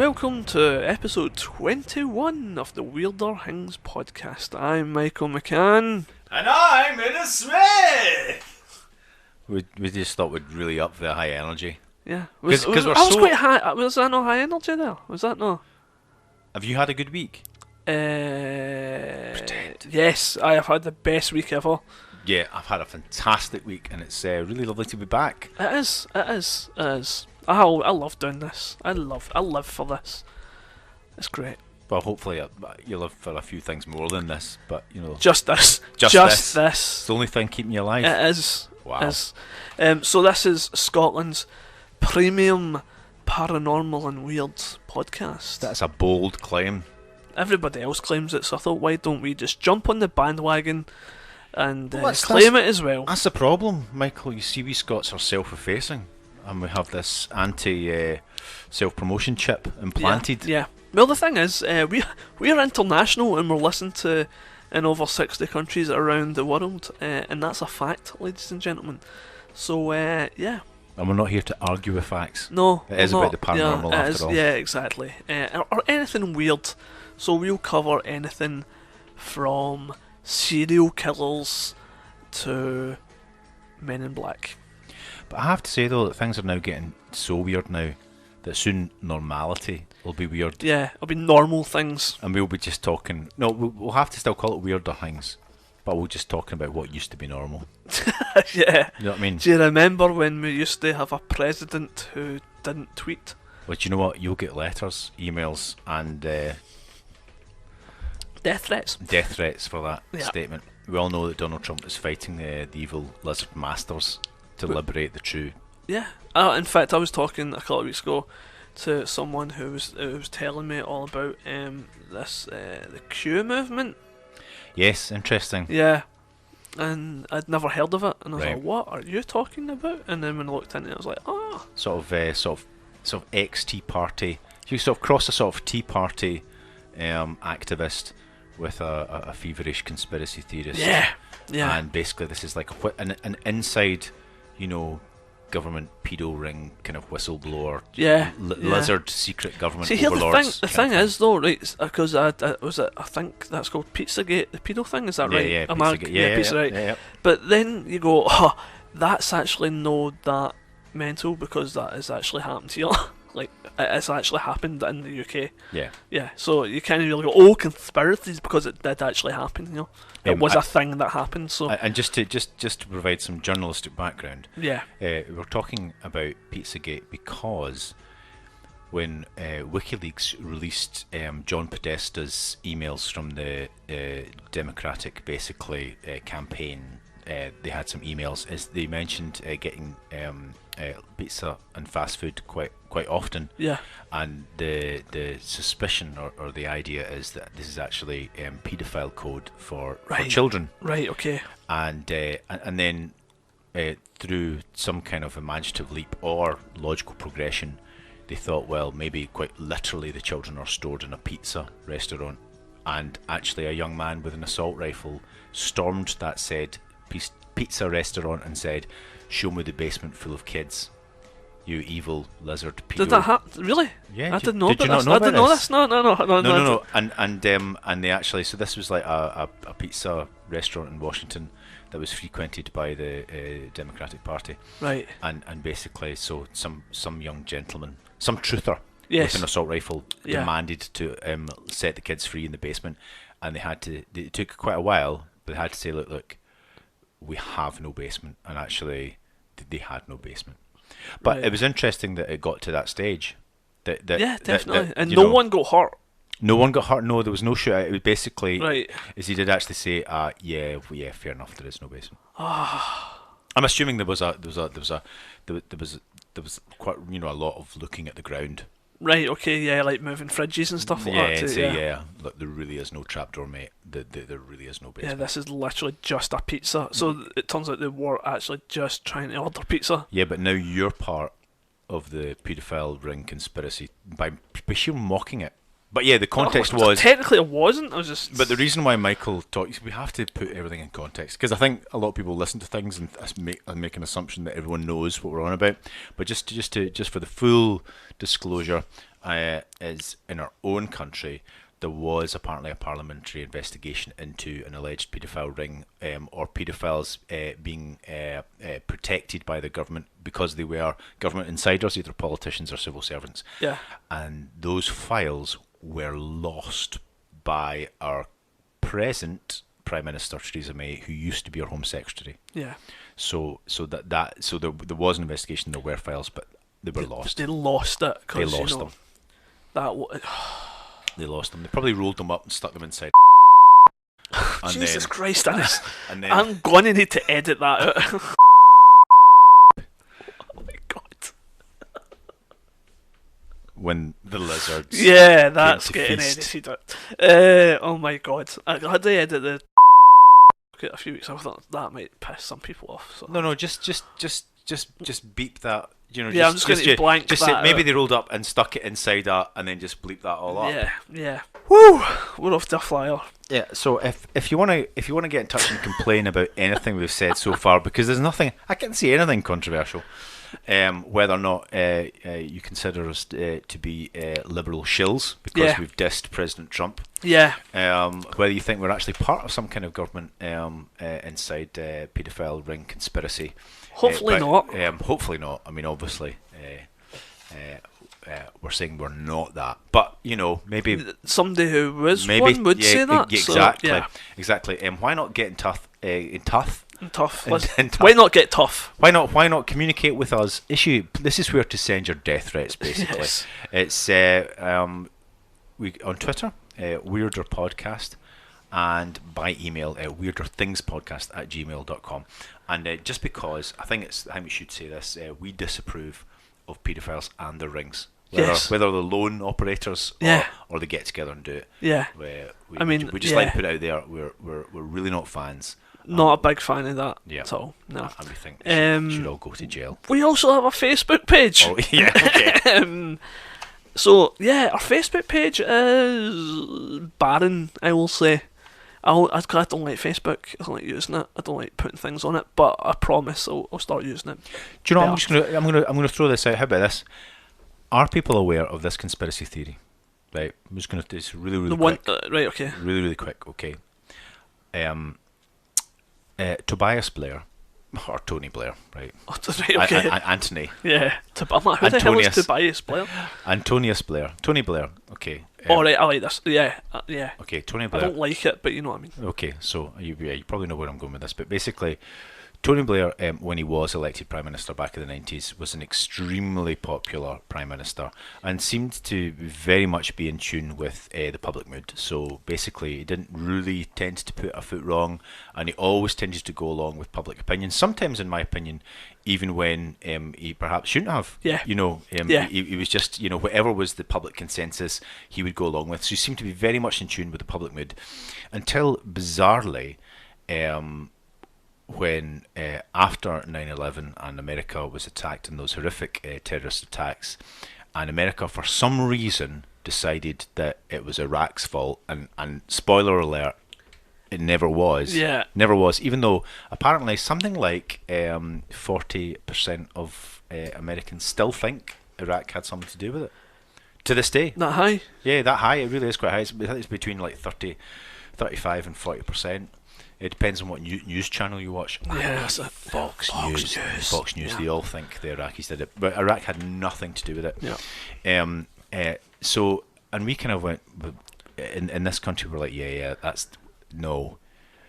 welcome to episode 21 of the Weirder Hings podcast. I'm Michael McCann. And I'm Inna Smith! We just thought we'd really up the high energy. Yeah, Because we're I was so... quite high. Was that not high energy there? Was that not? Have you had a good week? Yes, I have had the best week ever. Yeah, I've had a fantastic week, and it's really lovely to be back. It is. I love doing this. I live for this. It's great. Well, hopefully you'll live for a few things more than this, but, you know... Just this. Just this. It's the only thing keeping you alive. It is. Wow. It is. So this is Scotland's premium paranormal and weird podcast. That's a bold claim. Everybody else claims it, so I thought, why don't we just jump on the bandwagon and Well, claim it as well? That's the problem, Michael. You see, we Scots are self-effacing, and we have this anti-self-promotion chip implanted. Yeah. Well, the thing is, we're international and we're listened to in over 60 countries around the world, and that's a fact, ladies and gentlemen. So, yeah. And we're not here to argue with facts. No, It is about the paranormal after all. Yeah, exactly. Or anything weird. So we'll cover anything from serial killers to Men in Black. But I have to say, though, that things are now getting so weird now that soon normality will be weird. Yeah, it'll be normal things. And we'll be just talking... No, we'll have to still call it weirder things, but we'll just talking about what used to be normal. Yeah. You know what I mean? Do you remember when we used to have a president who didn't tweet? But you know what? You'll get letters, emails, and Death threats. death threats for that Yeah. statement. We all know that Donald Trump is fighting the evil lizard masters to liberate the true. Yeah. In fact, I was talking a couple of weeks ago to someone who was telling me all about this the Q movement. Yes, interesting. Yeah. And I'd never heard of it, and I was Right. like, "What are you talking about?" And then when I looked into it, I was like, "Oh, Sort of ex-Tea Party. You sort of cross a sort of Tea Party activist with a feverish conspiracy theorist. yeah." And basically, this is like an inside, government pedo ring kind of whistleblower. Yeah. Lizard secret government See, here overlords. the thing is though, right? Because I think that's called Pizzagate, the pedo thing. Is that right? Yeah, Am I- Pizzagate. Pizza, right. Yeah. But then you go, oh, that's actually no that mental because that has actually happened here. Like, it's actually happened in the UK. Yeah. Yeah, so you can't really go, oh, conspiracies, because it did actually happen, It was I- a thing that happened, so... And just to provide some journalistic background, yeah. we're talking about Pizzagate because when WikiLeaks released John Podesta's emails from the Democratic, basically, campaign, they had some emails as they mentioned getting pizza and fast food quite often. Yeah. And the suspicion or the idea is that this is actually paedophile code for children. Right, okay. And then through some kind of imaginative leap or logical progression, they thought, well, maybe quite literally the children are stored in a pizza restaurant, and actually a young man with an assault rifle stormed that said pizza restaurant and said, "Show me the basement full of kids, you evil lizard pedo." Did that happen? Really? Yeah. I didn't know did you about not this. know I about didn't know this? this. No. And they actually, so this was like a pizza restaurant in Washington that was frequented by the Democratic Party. Right. And basically, so some young gentleman, some truther Yes. with an assault rifle Yeah. demanded to set the kids free in the basement, and it took quite a while, but they had to say, look, we have no basement, and actually they had no basement. But Right. it was interesting that it got to that stage. Yeah, definitely. That, and you no know, one got hurt. No one got hurt. No, there was no shootout. It was basically, Right. as he did actually say, yeah, fair enough. There is no basement. Ah. I'm assuming there was quite a lot of looking at the ground. Right, okay, yeah, like moving fridges and stuff like that. Yeah, Too, say, yeah. yeah. Look, there really is no trapdoor, mate. There really is no Yeah, basement. this is literally just a pizza. So it turns out they were actually just trying to order pizza. Yeah, but now you're part of the paedophile ring conspiracy by sheer mocking it. But yeah, the context was... Technically it wasn't, I was just... But the reason why Michael talks, we have to put everything in context, because I think a lot of people listen to things and make an assumption that everyone knows what we're on about. But just for the full disclosure, is in our own country, there was apparently a parliamentary investigation into an alleged paedophile ring, or paedophiles being protected by the government because they were government insiders, either politicians or civil servants. Yeah. And those files were lost by our present Prime Minister Theresa May, who used to be our Home Secretary. Yeah. So there was an investigation. There were files, but they were lost. They lost it. They lost them. They lost them. They probably rolled them up and stuck them inside. Jesus Christ, Dennis. And then, I'm going to need to edit that out. Oh my God. when the lizards. Yeah, that's to getting feast. edited out. Oh my God. I had to edit the a few weeks. I thought that might piss some people off. So. No, just beep that. You know, Yeah, I'm just going to blank just that say out. maybe they rolled up and stuck it inside that, and then just bleep that all up. Yeah. Woo! We're off to a flyer. Yeah. So if you want to get in touch and complain about anything we've said so far, because there's nothing, I can't see anything controversial. Whether or not you consider us to be liberal shills because we've dissed President Trump. Yeah. Whether you think we're actually part of some kind of government inside paedophile ring conspiracy. Hopefully not. Hopefully not. I mean, obviously, we're saying we're not that. But, you know, maybe somebody who was one would say that. Exactly. So, yeah. Exactly. Why not get in tough? Tough. Tough. Why not get tough? Why not communicate with us? This is where to send your death threats, basically. Yes. It's we on Twitter, Weirder Podcast, and by email, weirderthingspodcast@gmail.com. And just because I think we should say this, we disapprove of paedophiles and their rings. Whether they're lone operators or they get together and do it. Yeah. We just yeah. like to put it out there. We're really not fans. Not a big fan of that at all. No. And we think they should all go to jail. We also have a Facebook page. Oh yeah. Okay. So yeah, our Facebook page is barren, I will say. I don't like Facebook. I don't like using it. I don't like putting things on it. But I promise I'll start using it. Do you know? I'm gonna throw this out. How about this? Are people aware of this conspiracy theory? Right. I'm just gonna do this really quick. Right. Okay. Really quick. Okay. Tobias Blair, or Tony Blair, right? Oh, right, okay. Anthony. Yeah. Who the hell is Tobias Blair? Antonius Blair. Tony Blair. Okay. Alright, I like this. Yeah. Yeah. Okay, Tony Blair. I don't like it, but you know what I mean. Okay, so you probably know where I'm going with this, but basically, Tony Blair, when he was elected Prime Minister back in the 90s, was an extremely popular Prime Minister and seemed to very much be in tune with the public mood. So basically, he didn't really tend to put a foot wrong, and he always tended to go along with public opinion. Sometimes, in my opinion, even when he perhaps shouldn't have. Yeah. You know, he was just, you know, whatever was the public consensus, he would go along with. So he seemed to be very much in tune with the public mood, until bizarrely, when after 9/11 and America was attacked in those horrific terrorist attacks, and America for some reason decided that it was Iraq's fault, and spoiler alert, it never was. Yeah. Never was, even though apparently something like 40% of Americans still think Iraq had something to do with it. To this day. That high? Yeah, that high. It really is quite high. I think it's between like 35 and 40%. It depends on what news channel you watch. Yeah, Fox News. Fox News. Yeah. They all think the Iraqis did it, but Iraq had nothing to do with it. Yeah. So, and we kind of went in this country. We're like, yeah, that's no.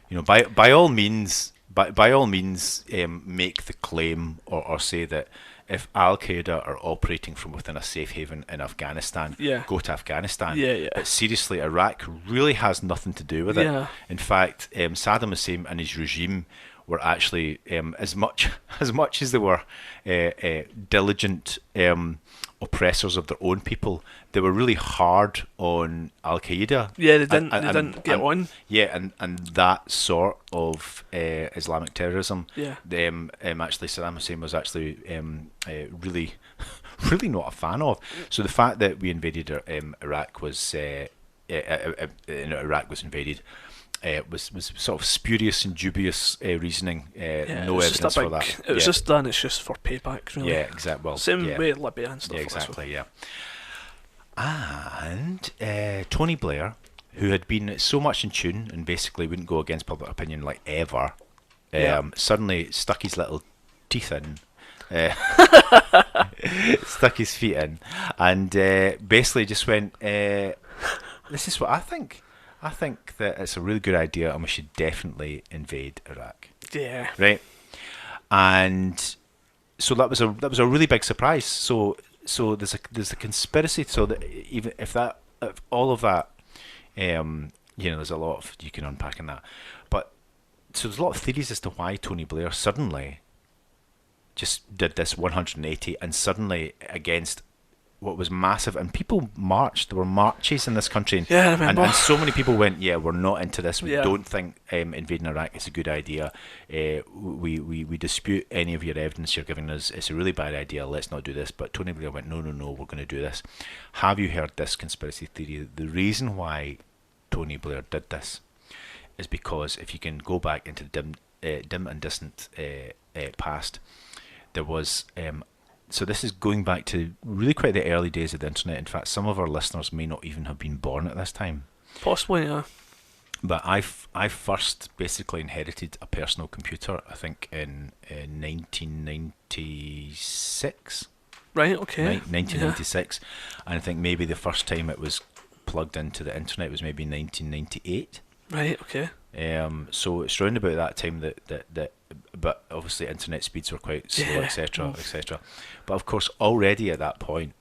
You know, by all means, make the claim or say that if Al Qaeda are operating from within a safe haven in Afghanistan, go to Afghanistan. Yeah. But seriously, Iraq really has nothing to do with it. Yeah. In fact, Saddam Hussein and his regime were actually as much as they were diligent oppressors of their own people, they were really hard on Al Qaeda. Yeah, they didn't get on. Yeah, and that sort of Islamic terrorism. Yeah. Actually, Saddam Hussein was actually really not a fan of. So the fact that we invaded Iraq was Iraq was invaded. Was sort of spurious and dubious reasoning. No evidence for that. It was just done. It's just for payback, really. Yeah, exactly. Well, same way Libya and stuff. Yeah, exactly. Yeah. And Tony Blair, who had been so much in tune and basically wouldn't go against public opinion like ever, Yeah. suddenly stuck his little teeth in, uh, stuck his feet in, and basically just went, "This is what I think. I think that it's a really good idea, and we should definitely invade Iraq." Yeah. Right? And so that was a really big surprise. So there's a conspiracy. So that even if all of that, there's a lot of you can unpack in that. But so there's a lot of theories as to why Tony Blair suddenly just did this 180 and suddenly against what was massive, and people marched. There were marches in this country, and, Yeah, I and, remember. and so many people went, "Yeah, we're not into this. We Yeah. don't think invading Iraq is a good idea. We dispute any of your evidence you're giving us. It's a really bad idea. Let's not do this." But Tony Blair went, "No, no, no. We're going to do this." Have you heard this conspiracy theory? The reason why Tony Blair did this is because if you can go back into the dim and distant past, there was so this is going back to really quite the early days of the internet. In fact, some of our listeners may not even have been born at this time. Possibly, yeah. But I first basically inherited a personal computer, I think in 1996. Right, okay. 1996. And I think maybe the first time it was plugged into the internet was maybe 1998. Yeah. Right, okay. So it's round about that time that but obviously internet speeds were quite slow, Yeah. etc., etc. But of course, already at that point,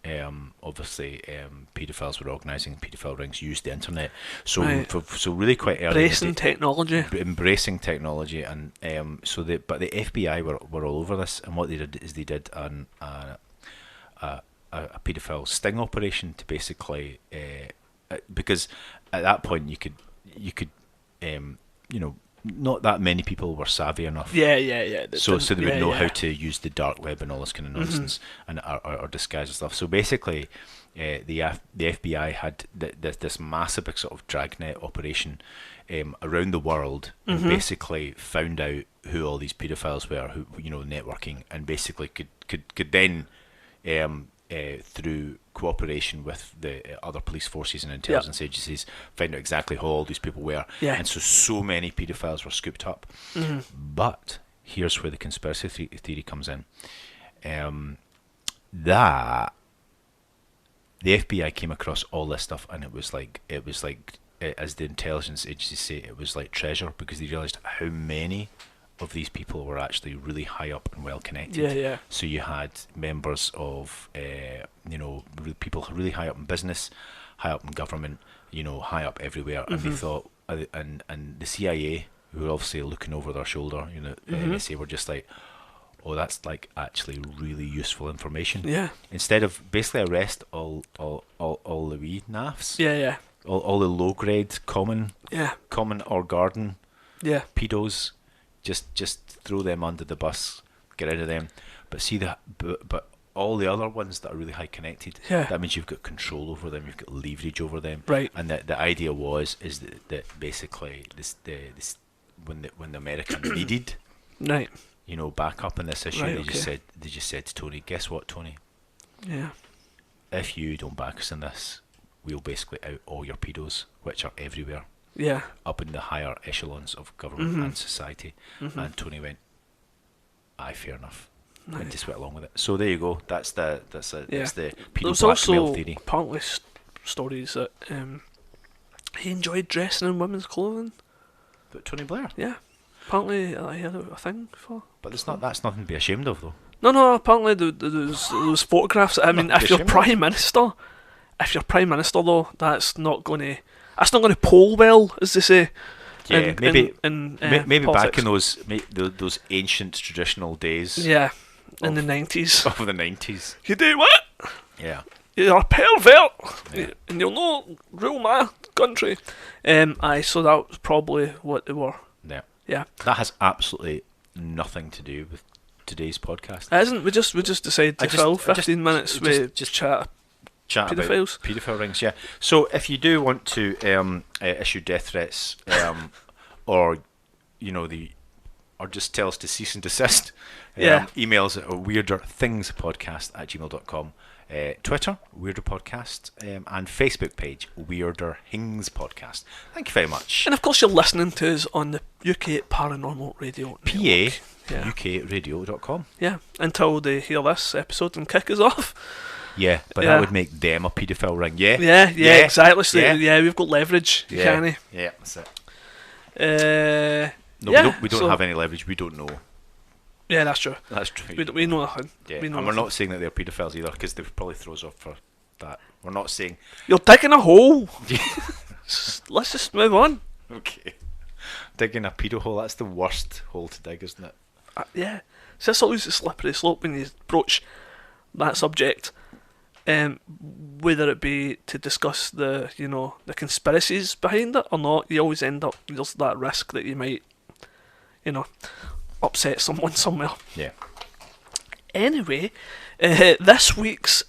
obviously, paedophiles were organising paedophile rings, used the internet. So Right. so really quite early, Embracing technology. embracing technology, and but the FBI were all over this, and what they did is they did a paedophile sting operation to basically because at that point you could not that many people were savvy enough. Yeah, yeah, yeah. So they would know yeah. how to use the dark web and all this kind of nonsense and or disguise and stuff. So basically, the FBI had this massive big sort of dragnet operation around the world, and basically found out who all these paedophiles were, who networking, and basically could then through cooperation with the other police forces and intelligence agencies, find out exactly who all these people were. Yeah. And so many paedophiles were scooped up. But here's where the conspiracy theory comes in. That the FBI came across all this stuff, and it was like as the intelligence agencies say, it was like treasure, because they realised how many of these people were actually really high up and well connected. Yeah, yeah. So you had members of, people really high up in business, high up in government, high up everywhere, and they thought, and the CIA, who were obviously looking over their shoulder, the NSA were just like, oh, that's like actually really useful information. Yeah. Instead of basically arrest all the wee naffs, Yeah, all the low grade common or garden yeah. pedos. Just throw them under the bus, get rid of them. But see that, but all the other ones that are really high connected, Yeah. that means you've got control over them, you've got leverage over them. Right. And the idea is that basically this when the Americans needed Right. back up in this issue, Right, they just said to Tony, guess what, Tony? Yeah. If you don't back us in this, we'll basically out all your pedos, which are everywhere, Yeah. up in the higher echelons of government and society. And Tony went, aye, fair enough. And Nice. just went along with it. So there you go. That's the Yeah. pedo There's blackmail also theory. apparently stories that he enjoyed dressing in women's clothing. But Tony Blair. Yeah. Apparently, he had a thing for. But that's nothing to be ashamed of, though. No. Apparently, there was photographs. I mean, Nothing to if be you're prime minister, though, that's not going to poll well, as they say. Yeah, in maybe politics. back in those ancient traditional days. Yeah, in the of- 90s. Of the 90s. You do what? Yeah. You're a pervert, Yeah. and you'll not rule my country. So that was probably what they were. Yeah. Yeah, That has absolutely nothing to do with today's podcast. it isn't. We just decided to fill 15 minutes with just chat. chat Paedophiles. about paedophile rings, yeah. So if you do want to issue death threats, or or just tell us to cease and desist, Yeah. emails at weirderthingspodcast@gmail.com. Twitter, Weirder Podcast, and Facebook page, Weirder Hings Podcast. Thank you very much. And of course, you're listening to us on the UK Paranormal Radio PA, Network. Yeah. ukradio.com. Yeah, until they hear this episode and kick us off. Yeah, but Yeah. that would make them a paedophile ring. Yeah, Yeah, exactly. So, yeah. yeah, we've got leverage, can't we? Yeah, that's it. No, yeah, we don't so- have any leverage. We don't know. Yeah, that's true. That's true. We know nothing. Yeah, We know and we're nothing. not saying that they're paedophiles either, because they would probably throw us off for that. We're not saying. You're digging a hole. Let's just move on. Okay. Digging a pedo hole, that's the worst hole to dig, isn't it? Yeah. So it's always a slippery slope when you broach that subject. Whether it be to discuss the conspiracies behind it or not, you always end up, there's that risk that you might, upset someone somewhere. Yeah. Anyway, this week's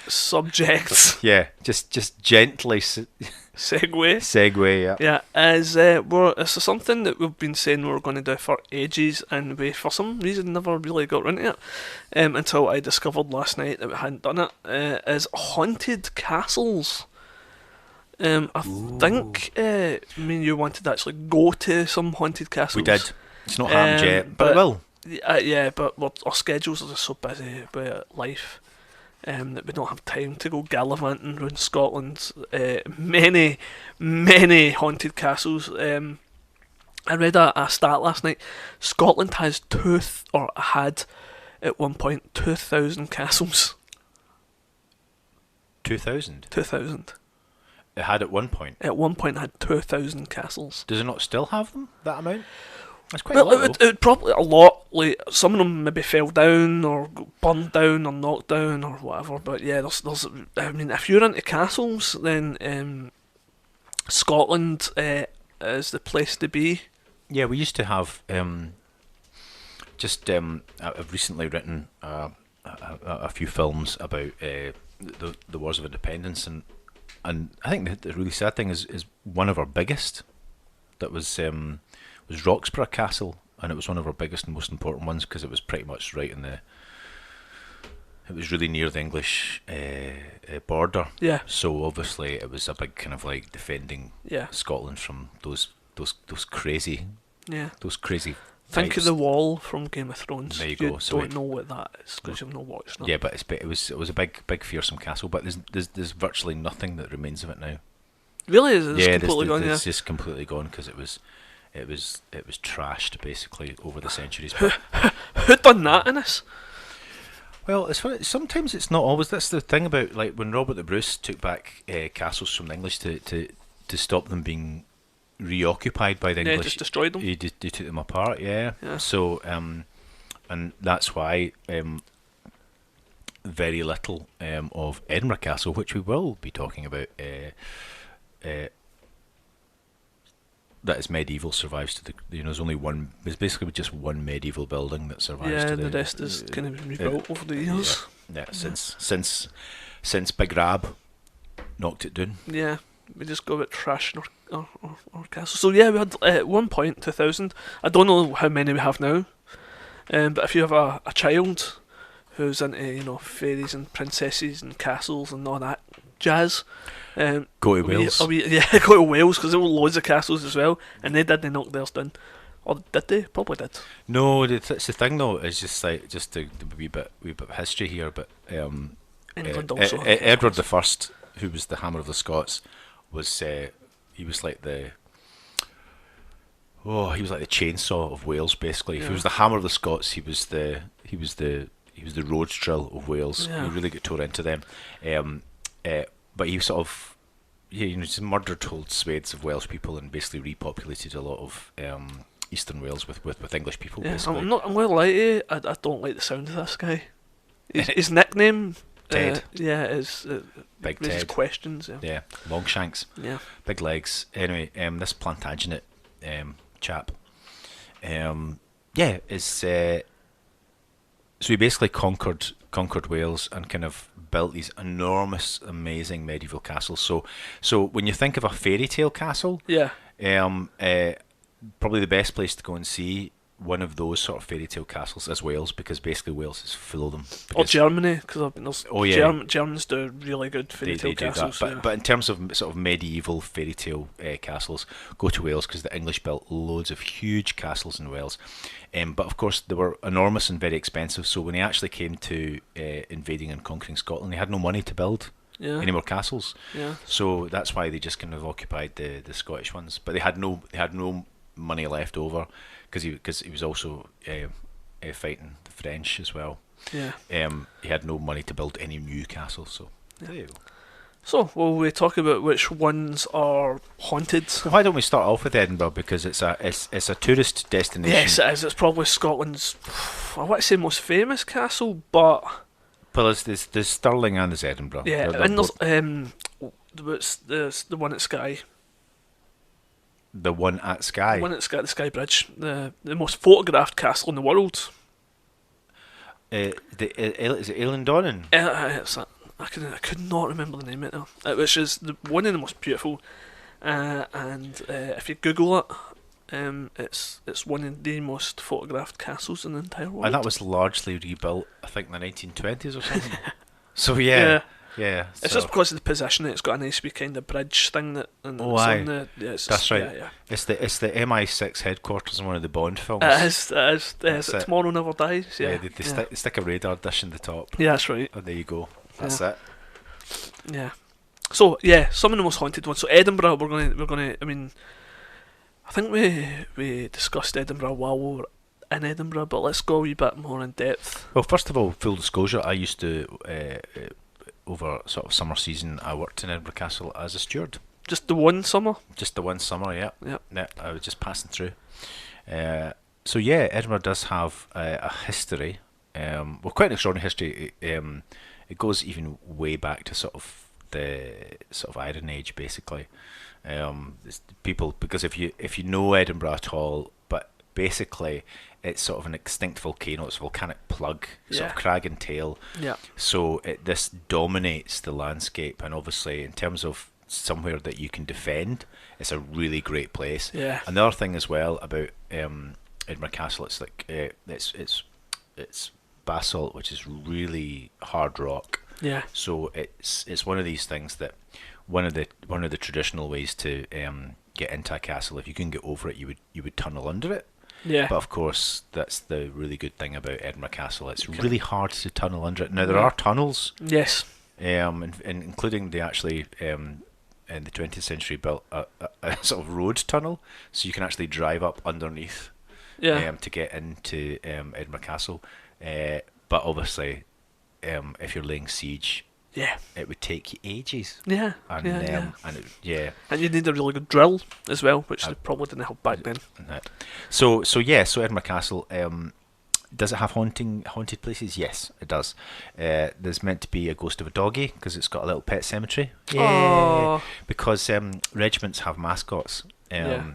subject Yeah, just gently segue. segue, yeah. Yeah, it's something that we've been saying we were going to do for ages, and we for some reason never really got around to it until I discovered last night that we hadn't done it. Is haunted castles. I think me and you wanted to actually go to some haunted castles. We did. It's not happened yet, but it but- will. Yeah, but our schedules are just so busy with life that we don't have time to go gallivanting around Scotland. Many haunted castles. I read a stat last night. Scotland has had at one point 2,000 castles. 2,000. 2,000. It had at one point. At one point had 2,000 castles. Does it not still have them, that amount? That's quite a Well, lot, it would probably a lot. Like some of them maybe fell down or got burned down or knocked down or whatever. But yeah, there's. I mean, if you're into castles, then Scotland is the place to be. Yeah, we used to have I've recently written a few films about the Wars of Independence, and I think the really sad thing is one of our biggest that was Roxburgh Castle, and it was one of our biggest and most important ones because it was pretty much right in it was really near the English border. Yeah, So obviously it was a big kind of like defending yeah, Scotland from those crazy yeah. Think of types. the wall from Game of Thrones. There you go, so don't know what that is because you've not watched it. Yeah, but it was a big fearsome castle. But there's virtually nothing that remains of it now. Really, it's Yeah, completely gone. Yeah. it's just completely gone because it was trashed basically over the centuries. But, Who done that in us? well, it's funny, sometimes it's not always. That's the thing about like when Robert the Bruce took back castles from the English to stop them being reoccupied by the Yeah, English. just destroyed them. He took them apart. Yeah. Yeah. So and that's why very little of Edinburgh Castle, which we will be talking about. That is medieval, survives to the. There's only one. There's basically just one medieval building that survives. Yeah, to and the rest is kind of rebuilt over the years. Yeah, since Big Rab knocked it down. Yeah, we just go about trashing our castle. So yeah, we had at one point 2,000. I don't know how many we have now, but if you have a child who's into fairies and princesses and castles and all that jazz, Go to Wales. go to Wales because there were loads of castles as well, and they knock theirs down. Or did they? Probably did. No, it's the thing though. Is just like just a wee bit of history here, but England also. Edward the First, who was the Hammer of the Scots, was he was like the chainsaw of Wales basically. If he Yeah. was the Hammer of the Scots, he was the Rhodes drill of Wales. Yeah. He really got tore into them. But he sort of just murdered whole swathes of Welsh people and basically repopulated a lot of Eastern Wales with English people. Yeah, Basically. I'm going to lie to you, I don't like the sound of this guy. His nickname, Ted. is Big raises Ted. questions. Yeah, Yeah, Longshanks, yeah, big legs. Anyway, this Plantagenet chap, is so he basically conquered Wales and kind of built these enormous, amazing medieval castles. So when you think of a fairy tale castle, yeah. probably the best place to go and see one of those sort of fairy tale castles is Wales, because basically Wales is full of them. Or Because, Germany, because there's oh yeah, Germans do really good fairy tale they do that. castles. But Yeah. but in terms of sort of medieval fairy tale castles, go to Wales, because the English built loads of huge castles in Wales. But of course they were enormous and very expensive. So when they actually came to invading and conquering Scotland, they had no money to build Yeah. any more castles. Yeah. So that's why they just kind of occupied the Scottish ones. But they had no money left over, because he was also fighting the French as well. Yeah. He had no money to build any new castles. So Yeah. there you go. So, will we talk about which ones are haunted? Well, why don't we start off with Edinburgh, because it's a tourist destination. Yes, it is. It's probably Scotland's, I want to say, most famous castle, but Well, there's Stirling and there's Edinburgh. yeah, They're and both- there's the one at Skye, the one at Skye. the one at Skye, the Skye Bridge, the most photographed castle in the world. Is it Eilean Donan? I could not remember the name of it now. Which is one of the most beautiful, and if you Google it, it's one of the most photographed castles in the entire world. And that was largely rebuilt, I think, in the 1920s or something. So yeah. It's so just because of the position. It's got a nice wee kind of bridge thing that. And Oh, it's aye. on the, yeah, it's That's just, right. Yeah, it's the MI6 headquarters in one of the Bond films. yeah. It is. It is. That's Is it it. Tomorrow Never Dies? Yeah. They stick a radar dish in the top. Yeah, that's right. And there you go. That's Yeah. it. Yeah. So yeah, some of the most haunted ones. So Edinburgh, we're gonna. I mean, I think we discussed Edinburgh while we were in Edinburgh, but let's go a wee bit more in depth. Well, first of all, full disclosure, I used to, over sort of summer season, I worked in Edinburgh Castle as a steward. Just the one summer. Just the one summer, yeah. Yep. Yeah, I was just passing through. So yeah, Edinburgh does have a history. Well, quite an extraordinary history. It goes even way back to sort of the sort of Iron Age, basically. People, because if you know Edinburgh at all, but basically it's sort of an extinct volcano. It's a volcanic plug, sort Yeah. of crag and tail. Yeah. So this dominates the landscape, and obviously in terms of somewhere that you can defend, it's a really great place. Yeah. Another thing as well about Edinburgh Castle, it's like it's basalt, which is really hard rock. Yeah. So it's one of these things that one of the traditional ways to get into a castle, if you can get over it, you would tunnel under it. Yeah. But of course, that's the really good thing about Edinburgh Castle. It's really hard to tunnel under it. Now there Yeah. are tunnels, Yes. and including they actually in the 20th century built a sort of road tunnel, so you can actually drive up underneath Yeah. to get into Edinburgh Castle. But obviously, if you're laying siege, Yeah. it would take you ages. Yeah. And Yeah. yeah. And you need a really good drill as well, which they probably didn't have back then. Right. So Edinburgh Castle, does it have haunted places? Yes, it does. There's meant to be a ghost of a doggy because it's got a little pet cemetery. Oh. Because regiments have mascots. Yeah.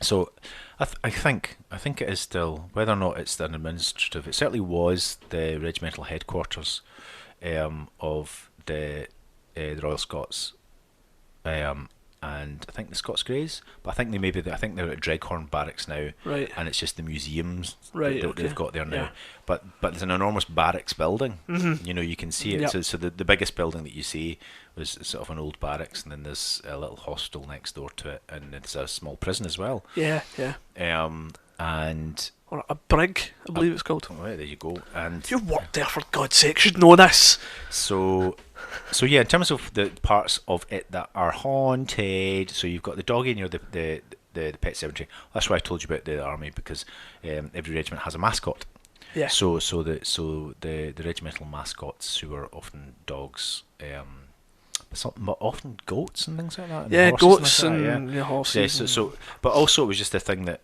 So I think it is still, whether or not it's an administrative, it certainly was the regimental headquarters of the Royal Scots, and I think the Scots Greys, but I think I think they're at Dreghorn Barracks now, Right. and it's just the museums Right, that okay. they've got there now. Yeah. But there's an enormous barracks building. Mhm. You know, you can see it. Yep. So the biggest building that you see was sort of an old barracks, and then there's a little hostel next door to it, and it's a small prison as well. Yeah. Yeah. And Or a brig, I believe it's called. oh, right, there you go. And You worked there, for God's sake, should know this. So yeah, in terms of the parts of it that are haunted, so you've got the doggy and the pet cemetery. That's why I told you about the army, because every regiment has a mascot. Yeah. So the regimental mascots, who are often dogs, but often goats and things like that. And Yeah, horses goats like that, and horses. yeah. So but also it was just the thing that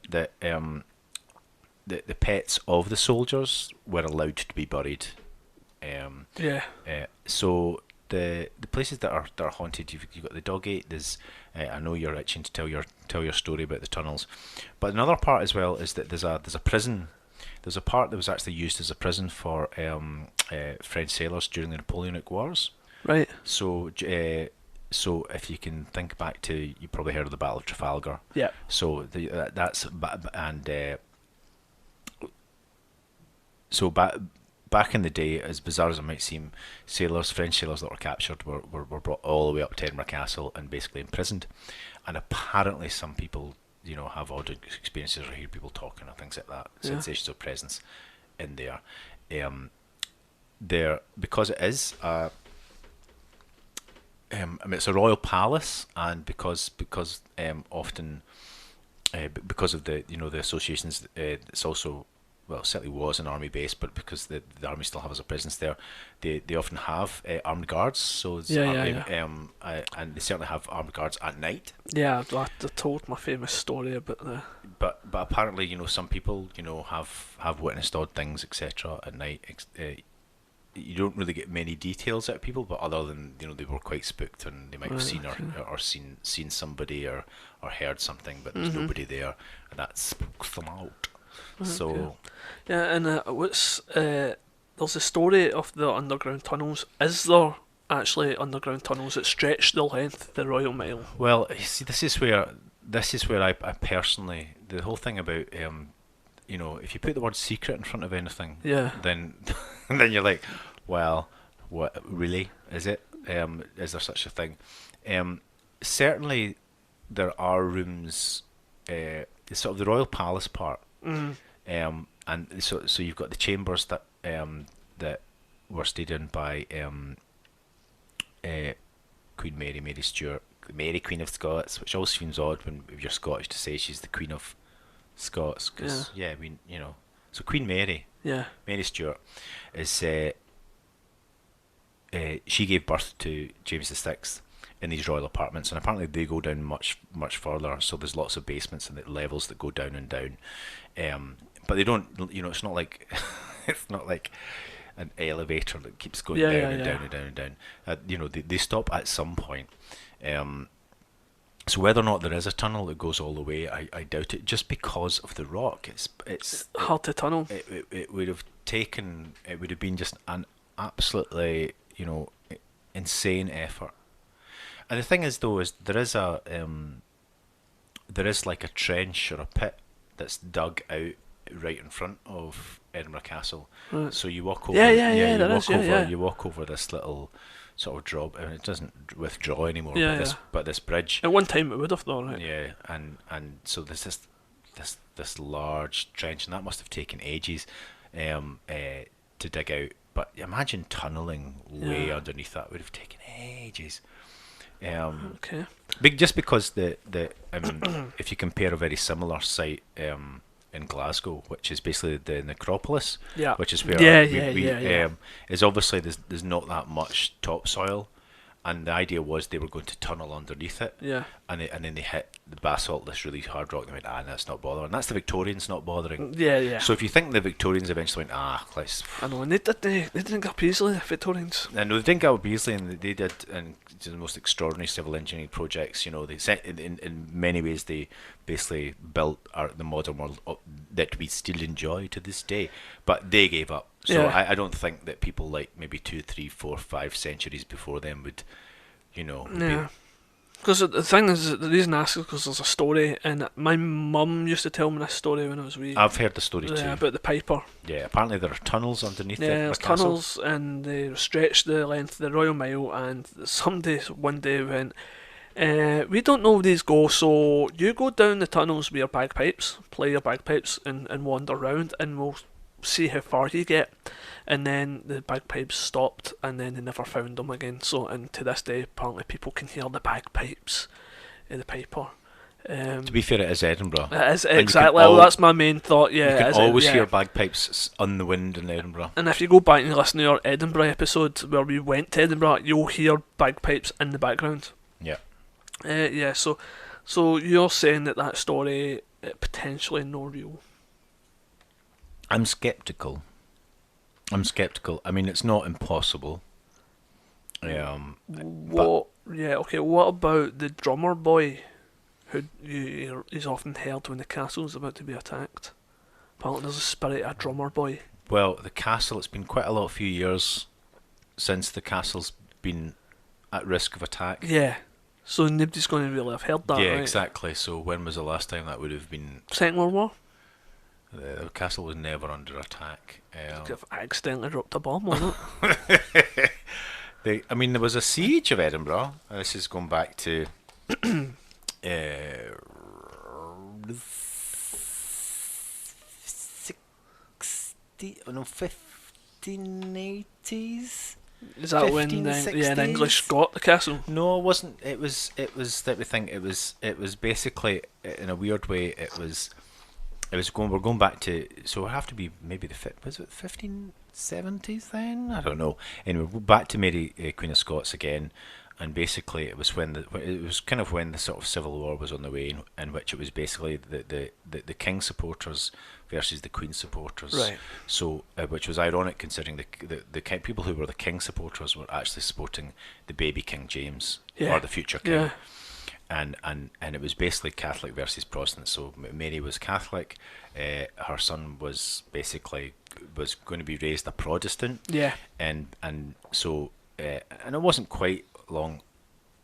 the pets of the soldiers were allowed to be buried. Yeah. So the places that are haunted, you've got the Doggate. There's I know you're itching to tell your story about the tunnels, but another part as well is that there's a prison. There's a part that was actually used as a prison for French sailors during the Napoleonic Wars. Right. So if you can think back to, you probably heard of the Battle of Trafalgar. Yeah. So so back in the day, as bizarre as it might seem, French sailors that were captured were brought all the way up to Edinburgh Castle and basically imprisoned. And apparently some people, have odd experiences or hear people talking or things like that, sensations of presence in there. Because it is it's a royal palace, and because often because of the associations, it's also, well, it certainly was an army base, but because the army still has a presence there, they often have armed guards. So it's, and they certainly have armed guards at night. Yeah, I told my famous story about the. But apparently, some people, have witnessed odd things, etc. at night. You don't really get many details out of people, but other than they were quite spooked and they might have seen or seen somebody or heard something, but there's nobody there, and that spooks them out. So yeah, and there's a story of the underground tunnels. Is there actually underground tunnels that stretch the length of the Royal Mile? Well, you see, this is where I personally, the whole thing about if you put the word secret in front of anything, then then you're like, well, what really is it? Is there such a thing? Certainly, there are rooms. Sort of the royal palace part, and so you've got the chambers that that were stayed in by Queen Mary Stuart, Mary Queen of Scots, which always seems odd if you're Scottish to say she's the Queen of Scots, because so Queen Mary, Mary Stuart, is she gave birth to James VI in these royal apartments, and apparently they go down much further. So there's lots of basements and levels that go down and down, but they don't. It's not like it's not like an elevator that keeps going down and down and down and down. They stop at some point. So whether or not there is a tunnel that goes all the way, I doubt it, just because of the rock. It's hard to tunnel. It would have been just an absolutely insane effort. And the thing is, though, is there is like a trench or a pit that's dug out right in front of Edinburgh Castle. Right. So you walk over. You walk over this little sort of drop, and it doesn't withdraw anymore. But this bridge. At one time it would have, though, right? Yeah, and so there's this large trench, and that must have taken ages to dig out. But imagine tunneling way underneath that would have taken ages. Okay. Just because the if you compare a very similar site in Glasgow, which is basically the necropolis, which is where is obviously there's not that much topsoil, and the idea was they were going to tunnel underneath it, and then they hit the basalt, this really hard rock, and they went, that's not bothering. That's the Victorians not bothering. So if you think the Victorians eventually went, let's. I know, and they didn't get up easily, the Victorians. I know they didn't get up easily, and they did, and the most extraordinary civil engineering projects. They set in many ways they basically built the modern world up that we still enjoy to this day, but they gave up. So I don't think that people like maybe 2, 3, 4, 5 centuries before them would, Because the thing is, the reason I ask is because there's a story, and my mum used to tell me this story when I was wee. I've heard the story too. About the Piper. Yeah, apparently there are tunnels underneath the there's castle. Tunnels, and they stretch the length of the Royal Mile, and somebody one day went, we don't know where these go, so you go down the tunnels with your bagpipes, play your bagpipes, and wander around, and we'll see how far you get. And then the bagpipes stopped, and then they never found them again. So, and to this day, apparently people can hear the bagpipes in the Piper. To be fair, it is Edinburgh. It is, exactly. That's my main thought. Yeah, you can always hear bagpipes on the wind in Edinburgh. And if you go back and listen to our Edinburgh episode where we went to Edinburgh, you'll hear bagpipes in the background. Yeah. So you're saying that story potentially no real? I'm skeptical. I mean, it's not impossible. What about the drummer boy who is often heard when the castle's about to be attacked? Apparently there's a spirit of a drummer boy. Well, the castle, it's been quite a few years since the castle's been at risk of attack. Yeah. So nobody's going to really have heard that, Yeah, right? exactly. So when was the last time that would have been? Second World War? The castle was never under attack. I've accidentally dropped a bomb on I mean, there was a siege of Edinburgh. This is going back to uh, 1580s. Is that when an English got the castle? No, it wasn't. It was everything. It was basically, in a weird way, it was going. We're going back to, so it would have to be maybe was it 1570s then? I don't know. Anyway, we're back to Mary, Queen of Scots again, and basically it was it was kind of when the sort of civil war was on the way, in which it was basically the king supporters versus the Queen supporters. Right. So, which was ironic considering the people who were the king supporters were actually supporting the baby King James, or the future king. Yeah. And it was basically Catholic versus Protestant. So Mary was Catholic. Her son was going to be raised a Protestant. Yeah. And so and it wasn't quite along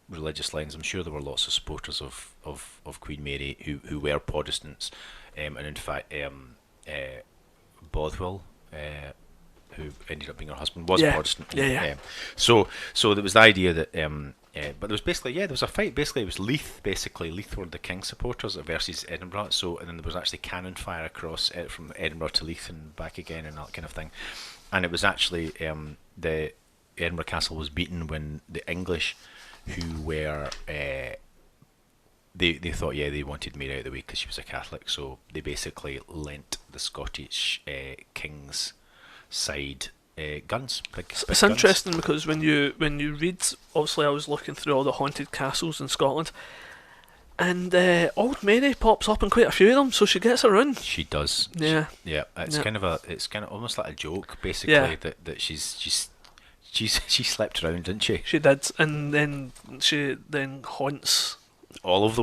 religious lines. I'm sure there were lots of supporters of Queen Mary who were Protestants. And in fact, Bothwell, who ended up being her husband, was Protestant. Yeah. So there was the idea that, but there was basically, there was a fight. Basically, it was Leith. Leith were the King supporters versus Edinburgh. So, and then there was actually cannon fire across from Edinburgh to Leith and back again, and that kind of thing. And it was actually the Edinburgh Castle was beaten when the English, who were they thought they wanted Mary out of the way because she was a Catholic, so they basically lent the Scottish king's side guns. It's guns. interesting because when you read, obviously I was looking through all the haunted castles in Scotland, and Old Mary pops up in quite a few of them, so she gets around. She does. Yeah. It's kind of almost like a joke, basically, that she slept around, didn't she? She did, and then she haunts all of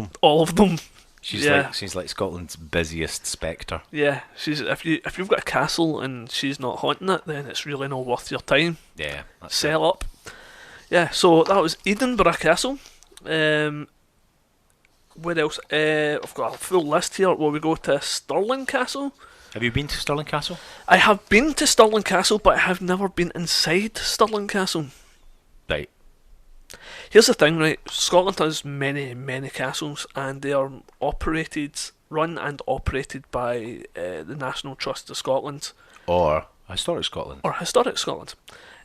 them. She's like Scotland's busiest spectre. Yeah, she's if you've got a castle and she's not haunting it, then it's really not worth your time. Yeah, sell up. Yeah, so that was Edinburgh Castle. Where else? I've got a full list here. Will we go to Stirling Castle? Have you been to Stirling Castle? I have been to Stirling Castle, but I have never been inside Stirling Castle. Right. Here's the thing, right? Scotland has many, many castles, and they are run and operated by the National Trust of Scotland. Or Historic Scotland.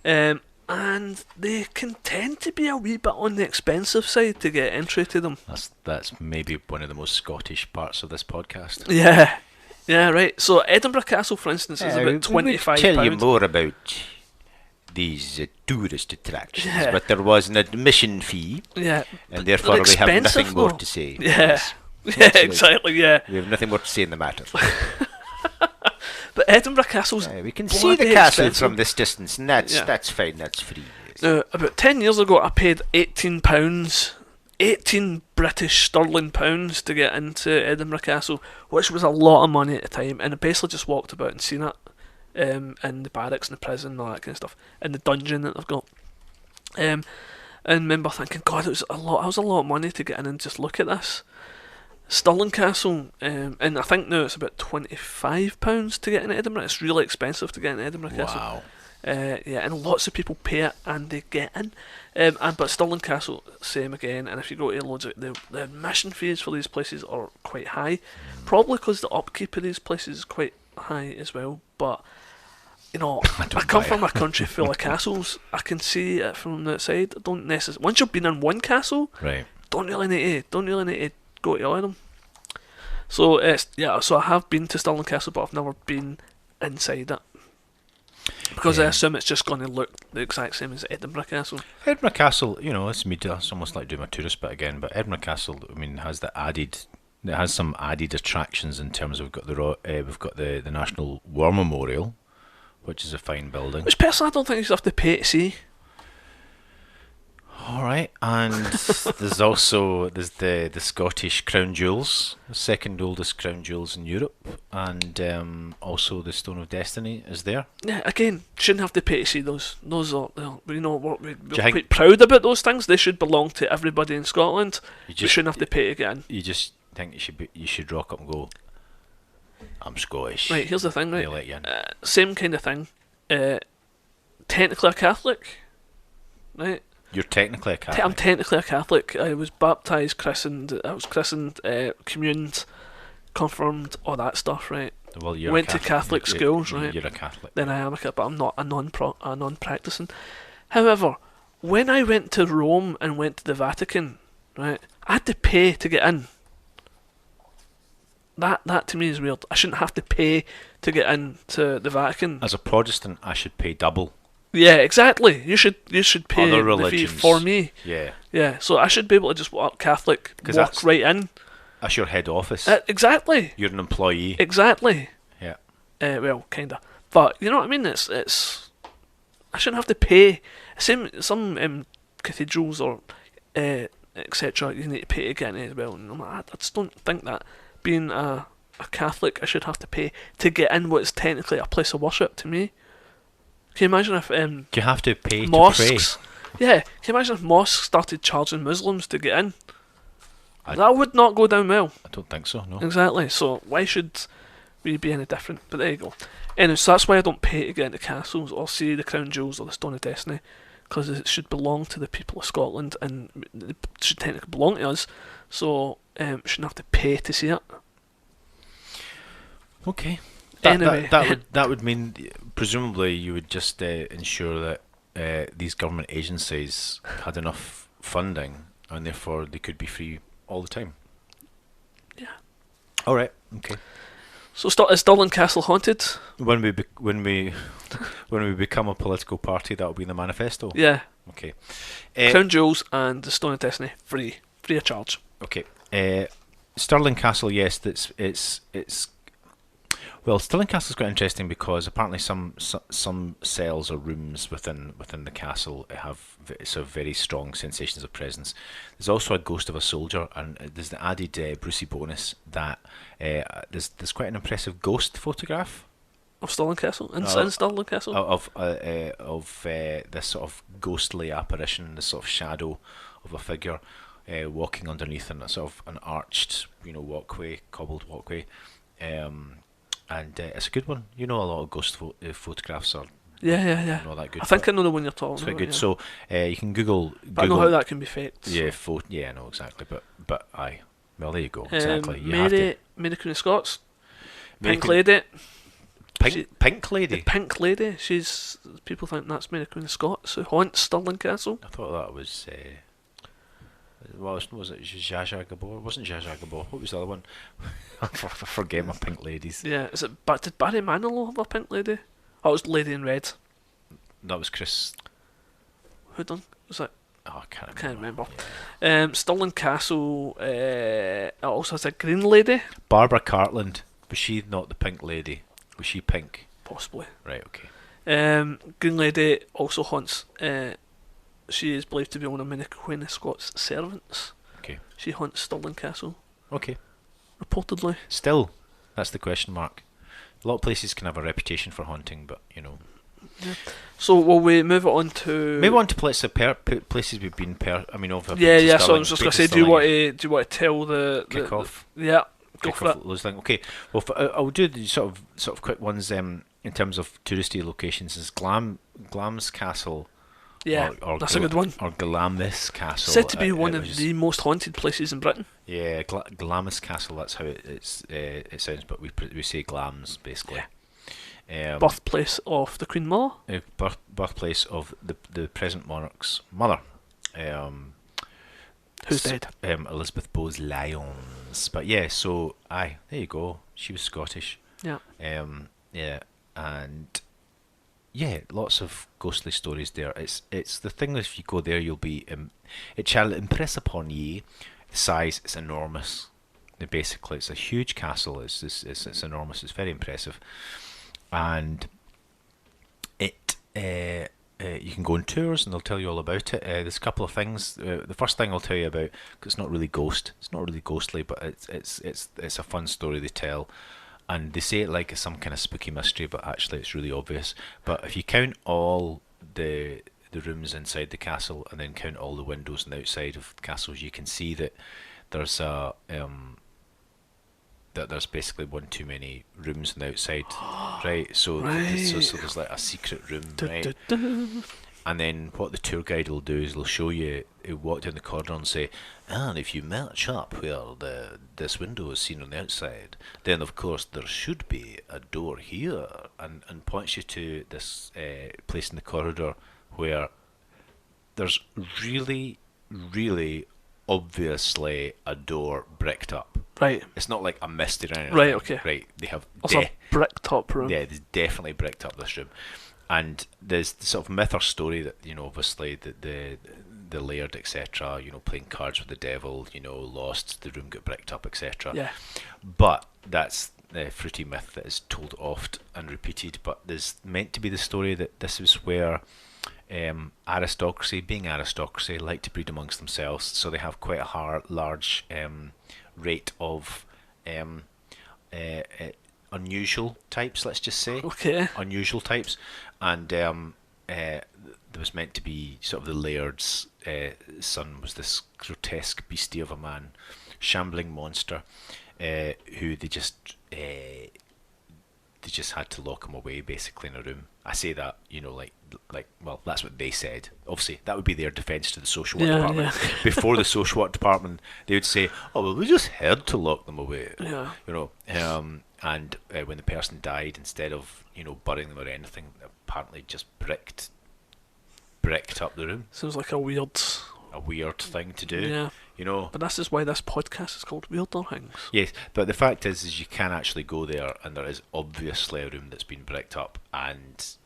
And they can tend to be a wee bit on the expensive side to get entry to them. That's maybe one of the most Scottish parts of this podcast. Yeah, right. So Edinburgh Castle, for instance, is about £25. Tell you more about these tourist attractions, but there was an admission fee, and therefore we have nothing more to say. Exactly. We have nothing more to say in the matter. But Edinburgh Castle's we can see the castle expensive from this distance, and that's fine, that's free. About 10 years ago, I paid £18, 18 British sterling pounds to get into Edinburgh Castle, which was a lot of money at the time, and I basically just walked about and seen it. In the barracks and the prison and all that kind of stuff, and the dungeon that they've got. And remember thinking, God, it was a lot of money to get in and just look at this. Stirling Castle, and I think now it's about £25 to get into Edinburgh. It's really expensive to get into Edinburgh Castle. Wow. And lots of people pay it and they get in. But Stirling Castle, same again. And if you go to loads of the admission fees for these places are quite high, probably because the upkeep of these places is quite high as well. But I come from a country full of castles. I can see it from the outside. I don't necessarily. Once you've been in one castle, right, don't really need to go to all of them. So so I have been to Stirling Castle, but I've never been inside it because I assume it's just going to look the exact same as Edinburgh Castle. Edinburgh Castle, it's almost like doing my tourist bit again. But Edinburgh Castle, has some added attractions in terms of we've got the National War Memorial, which is a fine building. Which personally I don't think you have to pay to see. All right, and there's the Scottish Crown Jewels, the second oldest crown jewels in Europe, and also the Stone of Destiny is there. Yeah, again, shouldn't have to pay to see those. Those are, we're quite proud about those things. They should belong to everybody in Scotland. You shouldn't have to pay to get in. You just think you should rock up and go, I'm Scottish. Right, here's the thing, They right? let you in. Same kind of thing. Uh, Technically a Catholic, right? You're technically a Catholic. I'm technically a Catholic. I was baptised, christened, communed, confirmed, all that stuff, right? Well, you're Went a to Catholic. Catholic schools, right? You're a Catholic. Then I am a Catholic, but I'm not a non-practicing. However, when I went to Rome and went to the Vatican, right, I had to pay to get in. That to me is weird. I shouldn't have to pay to get into the Vatican. As a Protestant, I should pay double. Yeah, exactly. You should pay Other the fee religions. for me. Yeah. Yeah, so I should be able to just walk Catholic, 'Cause walk that's- right in. That's your head office. Exactly. You're an employee. Exactly. Yeah. Well, kinda. But you know what I mean? It's I shouldn't have to pay. Some cathedrals or etc. You need to pay to get in as well. And I'm like, I just don't think that being a Catholic, I should have to pay to get in what is technically a place of worship to me. Can you imagine if Do you have to pay mosques? to Yeah. Can you imagine if mosques started charging Muslims to get in? I- That would not go down well. pray? I don't think so, no. Exactly. So why should we be any different? But there you go. Anyway, so that's why I don't pay to get into castles or see the Crown Jewels or the Stone of Destiny, because it should belong to the people of Scotland and it should technically belong to us. So shouldn't have to pay to see it. Okay. Anyway. That would mean presumably you would just ensure that these government agencies had enough funding and therefore they could be free all the time. Yeah. All right. Okay. So is Stirling Castle haunted? When we become a political party, that will be in the manifesto. Yeah. Okay. Crown Jewels and the Stone of Destiny free of charge. Okay. Stirling Castle, yes, it's well, Stirling Castle's quite interesting because apparently some cells or rooms within the castle have sort of very strong sensations of presence. There's also a ghost of a soldier, and there's the added Brucey bonus that there's quite an impressive ghost photograph Of Stirling Castle? In Stirling Castle? of this sort of ghostly apparition, this sort of shadow of a figure walking underneath in a sort of an arched, walkway, cobbled walkway. And it's a good one. A lot of ghost photographs are Yeah. not that good. I think I know the one you're talking it's about. quite good. Yeah. So you can Google. But I know how that can be faked. Yeah, yeah, I know exactly. But aye. Well, there you go. Exactly. You have Mary Queen of Scots. Mary Pink Queen- Lady. Pink Lady. The Pink Lady. People think that's Mary Queen of Scots who haunts Stirling Castle. I thought that was. Was it Zsa Zsa Gabor? It wasn't Zsa Zsa Gabor. What was the other one? I forget my Pink Ladies. Yeah, did Barry Manilow have a Pink Lady? Oh, it was Lady in Red. That was Chris. Who done? Was that? Oh, I can't Can't remember. remember. Yeah. Stirling Castle. It also has a Green Lady. Barbara Cartland. Was she not the Pink Lady? Was she pink? Possibly. Right. Okay. Green Lady also haunts. She is believed to be one of Mary Queen of Scots' servants. Okay. She haunts Stirling Castle, Okay. reportedly. Still, that's the question mark. A lot of places can have a reputation for haunting, but So will we move it on to? maybe on to places we've been. I mean, over. Yeah. So I was just gonna say, do you want to tell the kick off? Yeah, go Kick for off it. those things. Okay. Well, I'll do the sort of quick ones. In terms of touristy locations, is Glam's Castle. Yeah, or that's a good one. Or Glamis Castle. Said to be one it of was- the most haunted places in Britain. Yeah, Glamis Castle. That's how it sounds, but we say Glams basically. Birthplace of the Queen Mother. Birthplace of the present monarch's mother. Who's dead? Elizabeth Bowes Lyons. But yeah, so there you go. She was Scottish. Yeah. Yeah, and yeah, lots of ghostly stories there. It's the thing that if you go there, you'll be it shall impress upon ye. The size, it's enormous. Basically, it's a huge castle. It's enormous. It's very impressive, and it you can go on tours and they'll tell you all about it. There's a couple of things. The first thing I'll tell you about, because it's not really ghostly, but it's a fun story they tell. And they say it like it's some kind of spooky mystery, but actually it's really obvious. But if you count all the rooms inside the castle and then count all the windows on the outside of the castles, you can see that there's that there's basically one too many rooms on the outside, right? So, Right. so there's like a secret room, right? Du-du-du. And then what the tour guide will do is they'll show you, he'll walk down the corridor and say, and if you match up where this window is seen on the outside, then of course there should be a door here, and points you to this place in the corridor where there's really, really obviously a door bricked up. Right. It's not like a misty or anything. Right, okay. Right, they have It's a brick top room. yeah, there's definitely bricked up this room. And there's the sort of myth or story that, obviously the laird, etc., playing cards with the devil, lost, the room got bricked up, etc. Yeah. But that's the fruity myth that is told oft and repeated. But there's meant to be the story that this is where aristocracy, being aristocracy, like to breed amongst themselves, so they have quite a large rate of unusual types, let's just say. Okay. Unusual types. And there was meant to be sort of the laird's son was this grotesque beastie of a man, shambling monster, who they just had to lock him away basically in a room. I say that, well, that's what they said. Obviously, that would be their defence to the social work department. Yeah. Before the social work department, they would say, "Oh well, we just had to lock them away." Yeah. And when the person died, instead of burying them or anything, apparently just bricked up the room. Sounds like a weird Thing to do. Yeah. But this is why this podcast is called Weirder Hings. Yes, but the fact is you can actually go there, and there is obviously a room that's been bricked up, and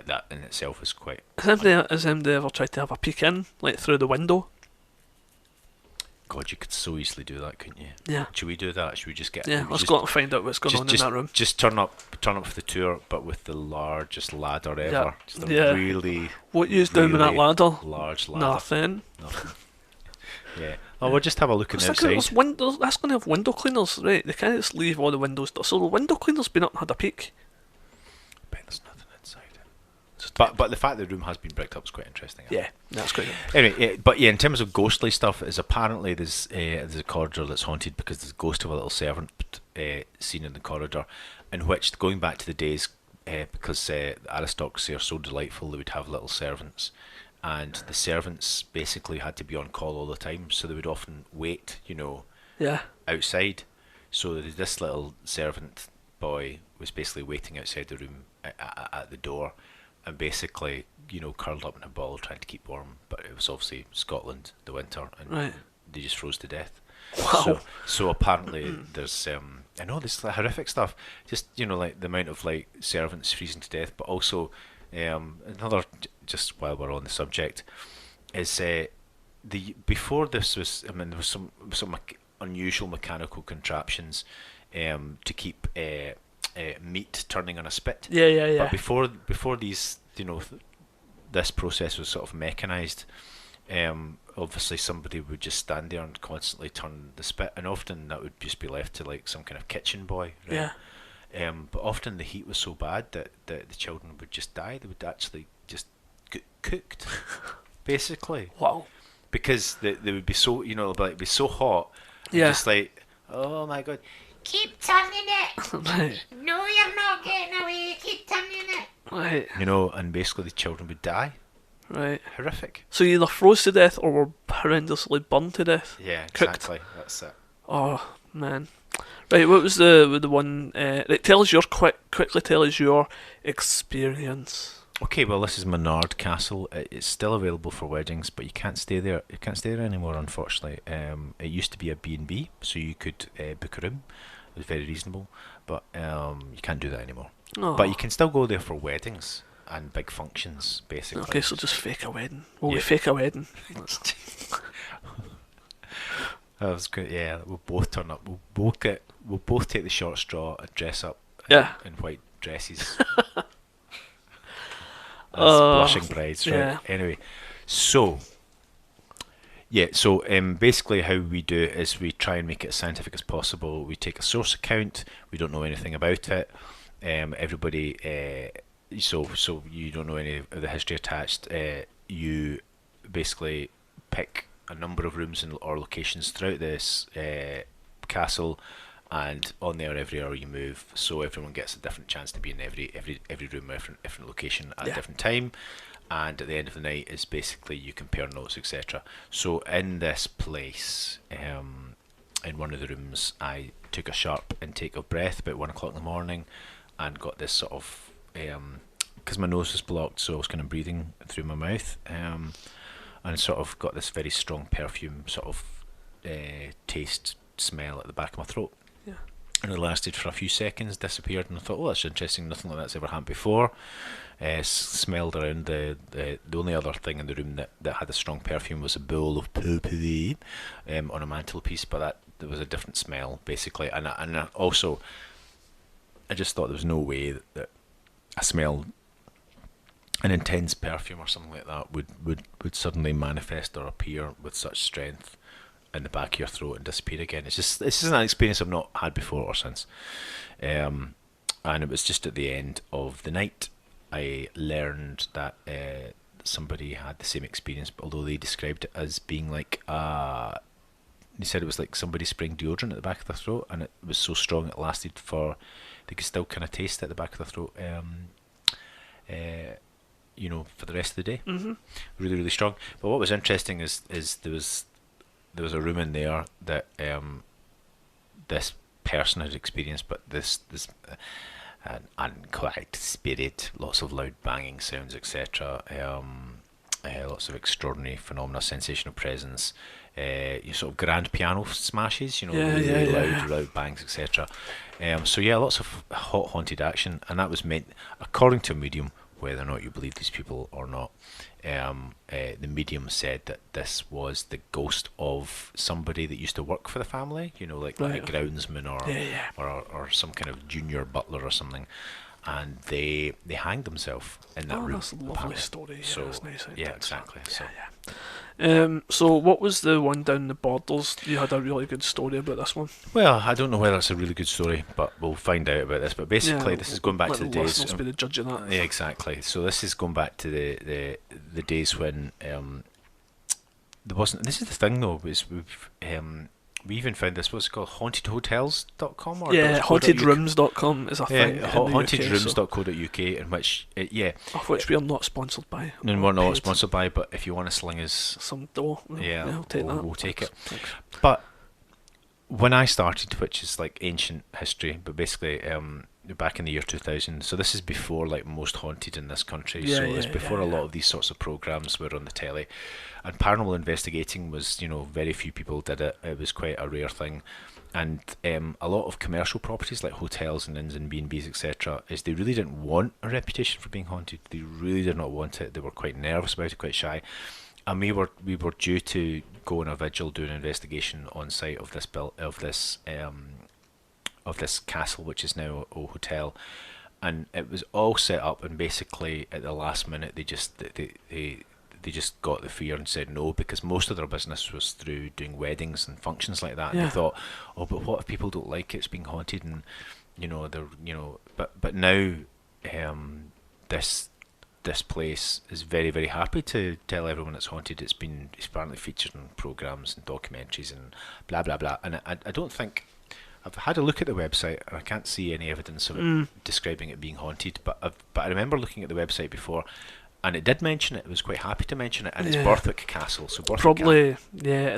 that in itself is quite. Has anybody ever tried to have a peek in, like through the window? God, you could so easily do that, couldn't you? Yeah. Should we do that? Should we just get? Yeah, let's go out and find out what's going on in that room. Just turn up for the tour, but with the largest ladder ever. Yeah. Just a Yeah. really. What you doing with that really ladder? Large ladder. Nothing. Yeah. Oh, we'll just have a look on the outside. That's going to have window cleaners, right? They can't just leave all the windows. So the window cleaners been up and had a peek. I bet there's nothing inside it. But the fact that the room has been bricked up is quite interesting. Yeah, that's great. Anyway, in terms of ghostly stuff, is apparently there's a corridor that's haunted because there's a ghost of a little servant seen in the corridor, in which, going back to the days, because the aristocracy are so delightful, they would have little servants, and the servants basically had to be on call all the time, so they would often wait, Yeah. outside. So this little servant boy was basically waiting outside the room at the door, and basically, curled up in a ball trying to keep warm. But it was obviously Scotland, the winter, and Right. they just froze to death. Wow. So apparently there's I know this is horrific stuff. Just like the amount of like servants freezing to death, but also another, just while we're on the subject, is before this was, there was some unusual mechanical contraptions to keep meat turning on a spit. Yeah. But before these, this process was sort of mechanized. Obviously somebody would just stand there and constantly turn the spit, and often that would just be left to like some kind of kitchen boy. Right? Yeah. But often the heat was so bad that the children would just die. They would actually just get cooked, basically. Wow. Because they would be so, it'd be so hot. Yeah. Just like, oh my God. Keep turning it. Right. No, you're not getting away. Keep turning it. Right. And basically the children would die. Right. Horrific. So you either froze to death or were horrendously burned to death. Yeah, Cooked. exactly. That's it. Oh man. Right. What was the one? Right, tell us your quickly. Tell us your experience. Okay, well, this is Menard Castle. It's still available for weddings, but you can't stay there. You can't stay there anymore, unfortunately. It used to be a B&B, so you could book a room. It was very reasonable, but you can't do that anymore. Oh. But you can still go there for weddings and big functions, basically. Okay, so just fake a wedding. Will we Yeah. fake a wedding? That was good. Yeah, we'll both turn up. We'll both take the short straw and dress up. Yeah. In white dresses. As Oh, blushing brides, right? yeah. Anyway, so basically how we do it is we try and make it as scientific as possible. We take a source account. We don't know anything about it. Everybody, so you don't know any of the history attached. You basically pick a number of rooms or locations throughout this castle, and on there every hour you move, so everyone gets a different chance to be in every room, different location at a different time. And at the end of the night is basically you compare notes, etc. So in this place, in one of the rooms, I took a sharp intake of breath about 1 o'clock in the morning, and got this sort of because my nose was blocked, so I was kind of breathing through my mouth, and sort of got this very strong perfume sort of taste smell at the back of my throat. Yeah. And it lasted for a few seconds, disappeared, and I thought, oh, that's interesting, nothing like that's ever happened before. Smelled around the only other thing in the room that had a strong perfume was a bowl of potpourri on a mantelpiece, but there was a different smell basically, and also I just thought there was no way that I smelled an intense perfume or something like that would suddenly manifest or appear with such strength in the back of your throat and disappear again. It's just an experience I've not had before or since, and it was just at the end of the night I learned that somebody had the same experience, but although they described it as being like they said it was like somebody spraying deodorant at the back of their throat, and it was so strong it lasted for, they could still kind of taste it at the back of their throat, for the rest of the day. Mm-hmm. Really, really strong. But what was interesting is there was a room in there that this person had experienced, but this an unquiet spirit, lots of loud banging sounds, etc. Lots of extraordinary phenomena, sensational presence, sort of grand piano smashes, really loud bangs, etc. So yeah, lots of hot haunted action, and that was meant, according to a medium, whether or not you believe these people or not, the medium said that this was the ghost of somebody that used to work for the family, like a groundsman or some kind of junior butler or something, and they hanged themselves in that room. That's a lovely story. Yeah, so that's nice. yeah, exactly. So. So what was the one down the borders? You had a really good story about this one. Well, I don't know whether it's a really good story, but we'll find out about this. But basically, this is going back to the days. Listeners be the judge of that. Yeah, exactly. So this is going back to the days when there wasn't. This is the thing though, is we even found this. What's it called? Hauntedhotels.com or hauntedrooms.com is a thing. Hauntedrooms.co.uk, in which of which we are not sponsored by. No, we're not sponsored by. But if you want to sling us some dough, we'll take that. We'll take it. Thanks. But when I started, which is like ancient history, but basically back in the year 2000, so this is before like Most Haunted in this country, so it's before a lot of these sorts of programs were on the telly, and paranormal investigating was, very few people did it. It was quite a rare thing, and a lot of commercial properties like hotels and inns and B&Bs, etc., is they really didn't want a reputation for being haunted. They really did not want it. They were quite nervous about it, quite shy. And we were due to go on a vigil, do an investigation on site of this castle, which is now a hotel, and it was all set up. And basically, at the last minute, they just got the fear and said no, because most of their business was through doing weddings and functions like that. And they thought, oh, but what if people don't like it's being haunted? And but now this place is very, very happy to tell everyone it's haunted. It's apparently featured in programs and documentaries and blah blah blah. And I don't think, I've had a look at the website and I can't see any evidence of it describing it being haunted. But I remember looking at the website before, and it did mention it. It was quite happy to mention it, and it's Borthwick Castle. So Borthwick at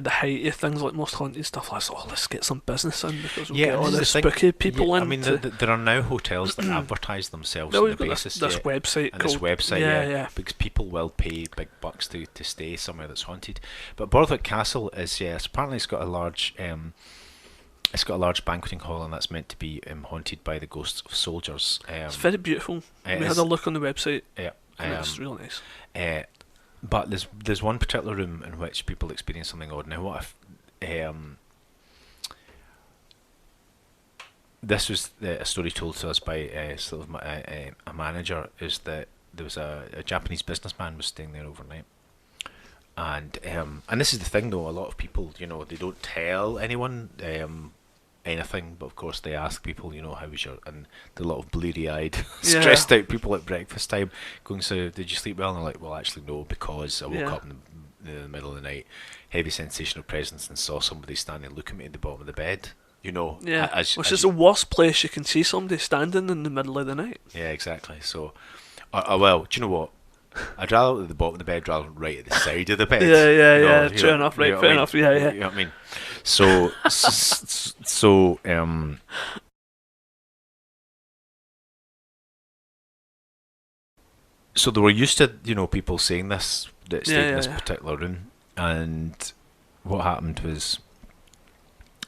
the height of things like Most Haunted stuff, like, let's get some business in, because we'll get all the spooky people in. I mean, there are now hotels that advertise themselves on the basis. This website, because people will pay big bucks to stay somewhere that's haunted. But Borthwick Castle is apparently it's got a large banqueting hall, and that's meant to be haunted by the ghosts of soldiers. It's very beautiful. We had a look on the website. Yeah. It's really nice. But there's one particular room in which people experience something odd. Now, what if this was a story told to us by a manager, is that there was a Japanese businessman was staying there overnight. And this is the thing though, a lot of people, they don't tell anyone anything, but of course they ask people, how was your, and a lot of bleary-eyed, stressed out people at breakfast time going, so did you sleep well? And they're like, well, actually no, because I woke up and in the middle of the night, heavy sensational presence, and saw somebody standing looking at me at the bottom of the bed. You know, Yeah, which is you, the worst place you can see somebody standing in the middle of the night. yeah, exactly. So, well, do you know what? I'd rather at the bottom of the bed rather than right at the side of the bed. Yeah, You true know- enough, you right, know what fair I mean? enough, yeah. You know what I mean? So, so, so they were used to, people saying this that stayed in this yeah. particular room, and what happened was,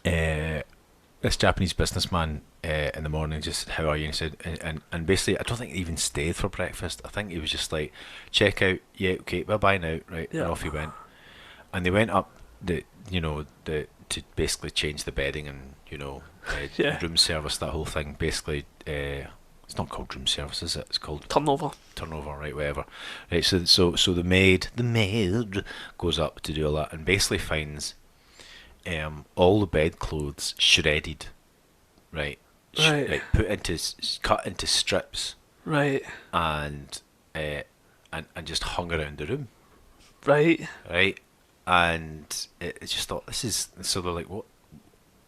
this Japanese businessman in the morning just said, "How are you?" And he said, and basically, I don't think he even stayed for breakfast. I think he was just like, "Check out, yeah, okay, bye bye now," right, Yeah. and off he went. And they went up to basically change the bedding and Yeah. room service, that whole thing. Basically, it's not called room service, is it? It's called Turnover. turnover, right? Whatever. Right. So the maid goes up to do all that and basically finds all the bedclothes shredded, right? Right. Put into cut into strips Right. and and just hung around the room, Right. right? And it just thought this is so they're like, what?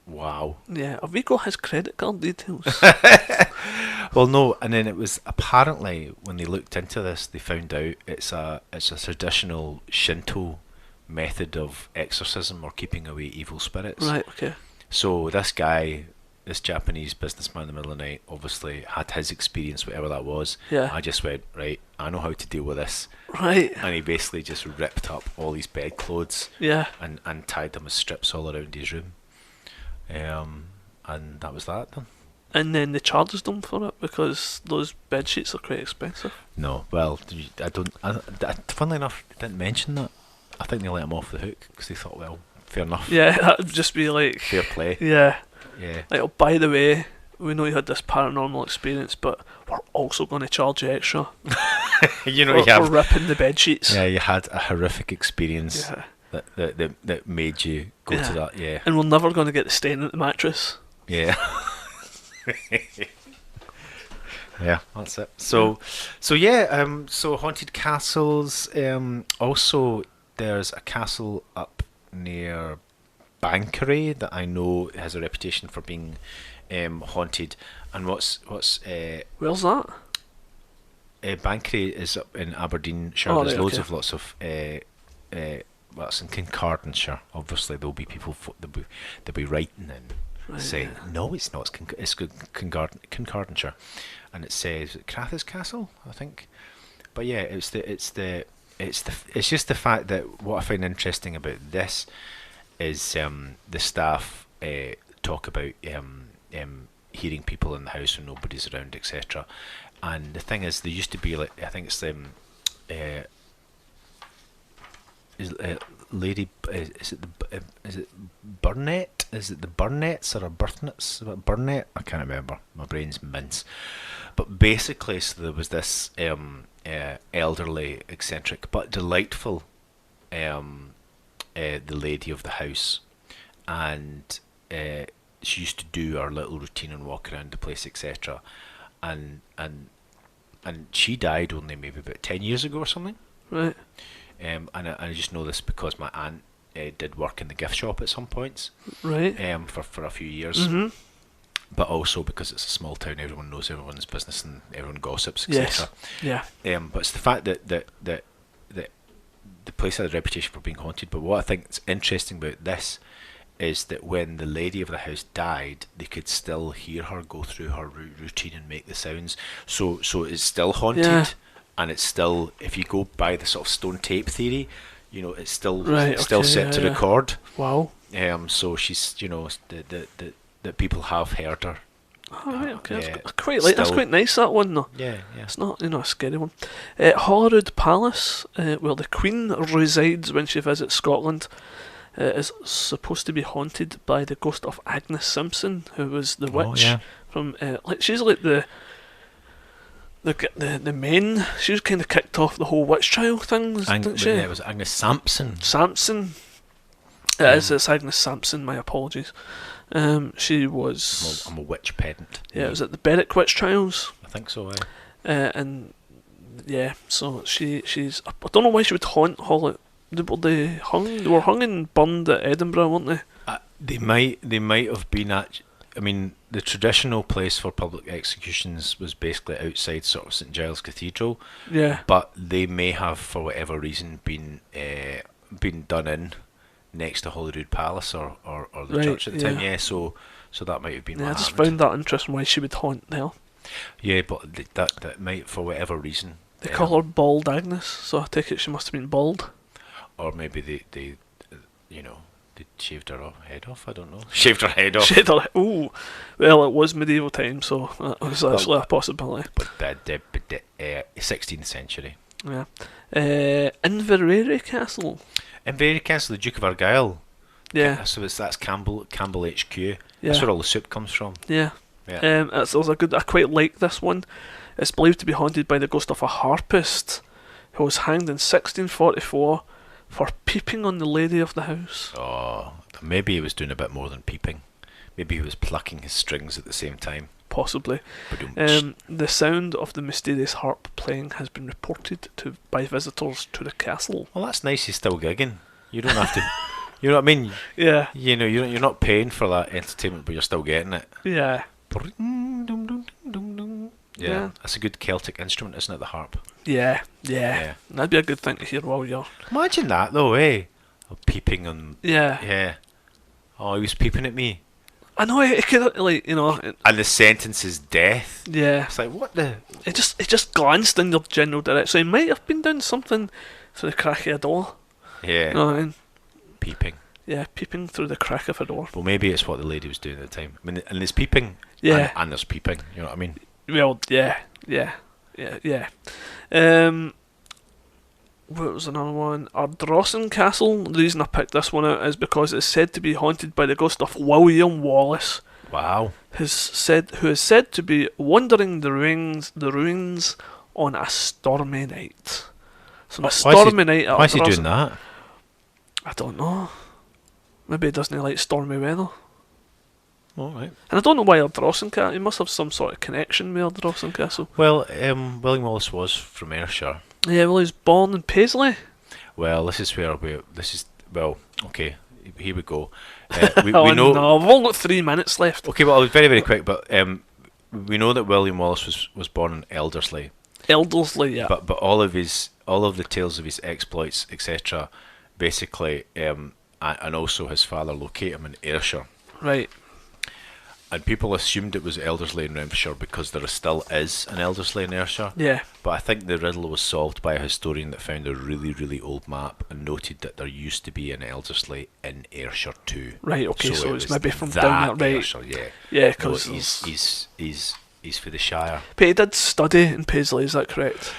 Wow. Yeah. Have we got his credit card details? Well, no, and then it was apparently when they looked into this, they found out it's a traditional Shinto method of exorcism or keeping away evil spirits. Right, okay. So this guy, this Japanese businessman in the middle of the night, obviously had his experience, whatever that was. Yeah. I just went, right, I know how to deal with this. Right. And he basically just ripped up all these bedclothes Yeah. and tied them as strips all around his room. And that was that then. And then they charged them for it because those bed sheets are quite expensive. No, well, I don't. Funnily enough, they didn't mention that. I think they let him off the hook because they thought, well, fair enough, Yeah, that would just be like, fair play. yeah. Yeah, Like, oh, by the way, we know you had this paranormal experience, but we're also going to charge you extra you know, for, you have. for ripping the bed sheets. Yeah, you had a horrific experience Yeah. that made you go to Yeah. that. Yeah, And we're never going to get the stain at the mattress. yeah. Yeah, that's it. So yeah, so haunted castles. Also, there's a castle up near Bankery that I know has a reputation for being haunted. And what's Where's that? Bankery is up in Aberdeenshire. Oh, There's right, loads okay. of lots of well, it's in Kincardineshire. Obviously, there'll be people they'll be writing in Right, saying yeah. no, it's not. It's Kincardineshire, and it says Crathis Castle, I think. But yeah, it's just the fact that what I find interesting about this is the staff talk about hearing people in the house when nobody's around, etc. And the thing is, there used to be like I think it's lady is it Burnett? Is it the Burnets or a Burnets? Burnett? I can't remember. My brain's mince. But basically, so there was this elderly, eccentric but delightful the lady of the house, and she used to do her little routine and walk around the place, etc. And she died only maybe about 10 years ago or something. Right. And I just know this because my aunt did work in the gift shop at some points Right. for a few years. Mm-hmm. But also because it's a small town, everyone knows everyone's business and everyone gossips, Yes. etc. Yeah. But it's the fact that the place had a reputation for being haunted. But what I think is interesting about this is that when the lady of the house died, they could still hear her go through her routine and make the sounds. So it's still haunted, Yeah. and it's still, if you go by the sort of stone tape theory, it's still Right, still okay, set to yeah. record. Wow. So she's that people have heard her. Oh, right, okay. Yeah, That's quite like, that's still- quite nice, that one, though. Yeah. It's not, a scary one. Holyrood Palace, where the Queen resides when she visits Scotland, is supposed to be haunted by the ghost of Agnes Simpson, who was the witch yeah. from. She's like the main. She was kind of kicked off the whole witch trial things, didn't she? Yeah, it was Agnes Sampson. Samson. It's Agnes Sampson. My apologies. She was. I'm a witch pedant. Yeah, it was at the Berwick witch trials. I think so. And yeah, so she's. I don't know why she would haunt were they hung? They were hung and burned at Edinburgh, weren't they? They might have been at. I mean, the traditional place for public executions was basically outside sort of St Giles Cathedral, Yeah. but they may have, for whatever reason, been done in next to Holyrood Palace or the Right, church at the time. yeah. Yeah, so that might have been. Yeah, I what just happened. found that interesting why she would haunt there. Yeah, but that might, for whatever reason. They call her Bald Agnes, so I take it she must have been bald. Or maybe they they shaved her head off. I don't know. Shaved her head off. She had her, ooh, well, it was medieval time, so that was actually a possibility. But the 16th century. Yeah. Inverary Castle. Inverary Castle, the Duke of Argyll. Yeah. So that's Campbell HQ. Yeah. That's where all the soup comes from. Yeah. Yeah. There's a good. I quite like this one. It's believed to be haunted by the ghost of a harpist who was hanged in 1644 for peeping on the lady of the house. Oh, maybe he was doing a bit more than peeping. Maybe he was plucking his strings at the same time. Possibly. The sound of the mysterious harp playing has been reported by visitors to the castle. Well, that's nice. He's still gigging. You don't have to. You know what I mean? Yeah. You know, you're not paying for that entertainment, but you're still getting it. Yeah. Yeah, that's a good Celtic instrument, isn't it? The harp. Yeah. Yeah. That'd be a good thing to hear while you're. Imagine that, though, eh? Oh, peeping on. Yeah. Yeah. Oh, he was peeping at me. I know it could like And the sentence is death. Yeah. It's like, what the? It just glanced in your general direction. So he might have been doing something through the crack of a door. Yeah. You know what I mean? Peeping. Yeah, peeping through the crack of a door. Well, maybe it's what the lady was doing at the time. I mean, and there's peeping. Yeah. And there's peeping. You know what I mean? Well, yeah. What was another one? Ardrossan Castle. The reason I picked this one out is because it's said to be haunted by the ghost of William Wallace, Wow. who is said to be wandering the ruins on a stormy night. So on a stormy night at Why is he Ardrossan- doing that? I don't know. Maybe he doesn't like stormy weather. All right. And I don't know why Ardrossan Castle. He must have some sort of connection with Ardrossan Castle. Well, William Wallace was from Ayrshire. Yeah, well, he was born in Paisley. Well, this is where okay, here we go. We Oh know. no, we've only got 3 minutes left. Okay, well, very, very quick, but we know that William Wallace was born in Elderslie, Eldersley, yeah. but all of the tales of his exploits, etc., basically, and also his father locate him in Ayrshire. Right. And people assumed it was Elderslie in Renfrewshire because there still is an Elderslie in Ayrshire. Yeah. But I think the riddle was solved by a historian that found a really, really old map and noted that there used to be an Elderslie in Ayrshire too. Right, okay, so it it's was maybe from down that way. Ayrshire, yeah. Yeah, No, because he's for the Shire. But he did study in Paisley, is that correct?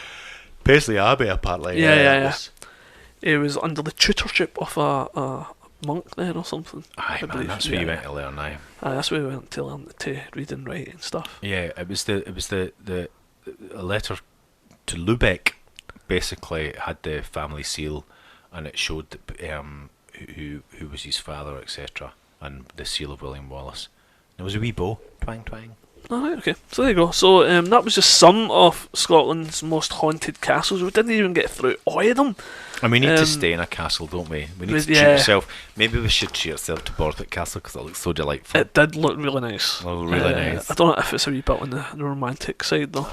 Paisley Abbey, apparently. Yeah. He was under the tutorship of a monk there or something. Aye, I man, believe. that's where you went to learn now. Aye, that's where we went to learn to read and write and stuff. Yeah, it was the a letter to Lubeck. Basically, had the family seal, and it showed who was his father, etc., and the seal of William Wallace. There was a wee bow, twang twang. Alright, okay. So there you go. So that was just some of Scotland's most haunted castles. We didn't even get through all of them. And we need to stay in a castle, don't we? We need to treat yeah. ourselves. Maybe we should treat ourselves to Borthwick Castle because it looks so delightful. It did look really nice. Oh, really nice. I don't know if it's a wee bit on the romantic side though.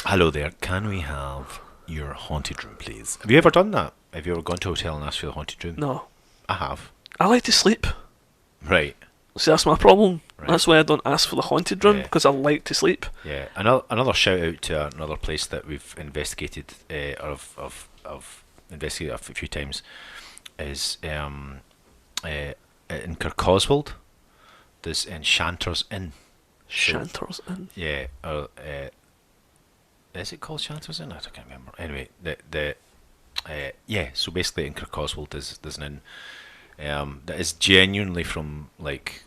Hello there. Can we have your haunted room, please? Have you ever done that? Have you ever gone to a hotel and asked for the haunted room? No. I have. I like to sleep. Right. See, that's my problem. Right. That's why I don't ask for the haunted room, Yeah. because I like to sleep. Yeah. Another shout out to another place that we've investigated or I've investigated a few times is in Kirkoswald. There's Enchanters Inn. Shanters Inn. Yeah. Is it called Shanters Inn? I can't remember. Anyway, so basically in Kirkoswald there's an inn that is genuinely from like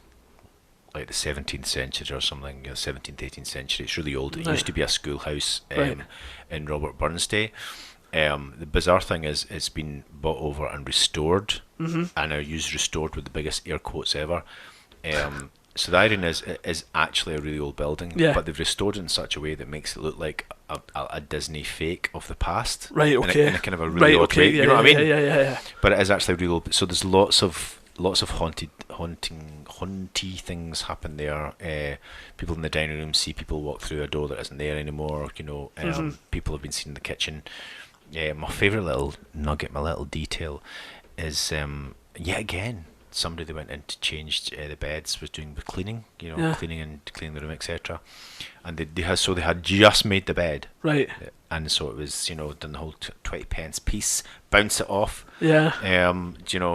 the 17th century or something, 17th, 18th century. It's really old. It Right. used to be a schoolhouse Right. in Robert Burns' day. The bizarre thing is it's been bought over and restored, and I use restored with the biggest air quotes ever. So the irony is actually a really old building, Yeah. but they've restored it in such a way that makes it look like a Disney fake of the past. Right, okay. In a kind of a really odd way. Yeah, You know what I mean? Yeah. But it is actually real. So there's lots of haunty things happen there. People in the dining room see people walk through a door that isn't there anymore. You know, people have been seen in the kitchen. My favourite little nugget, my little detail, is yet again somebody that went in to change the beds was doing the cleaning. You know, Yeah. cleaning the room, etc. And they had just made the bed. Right. And so it was, done the whole 20 pence piece, bounce it off. Yeah.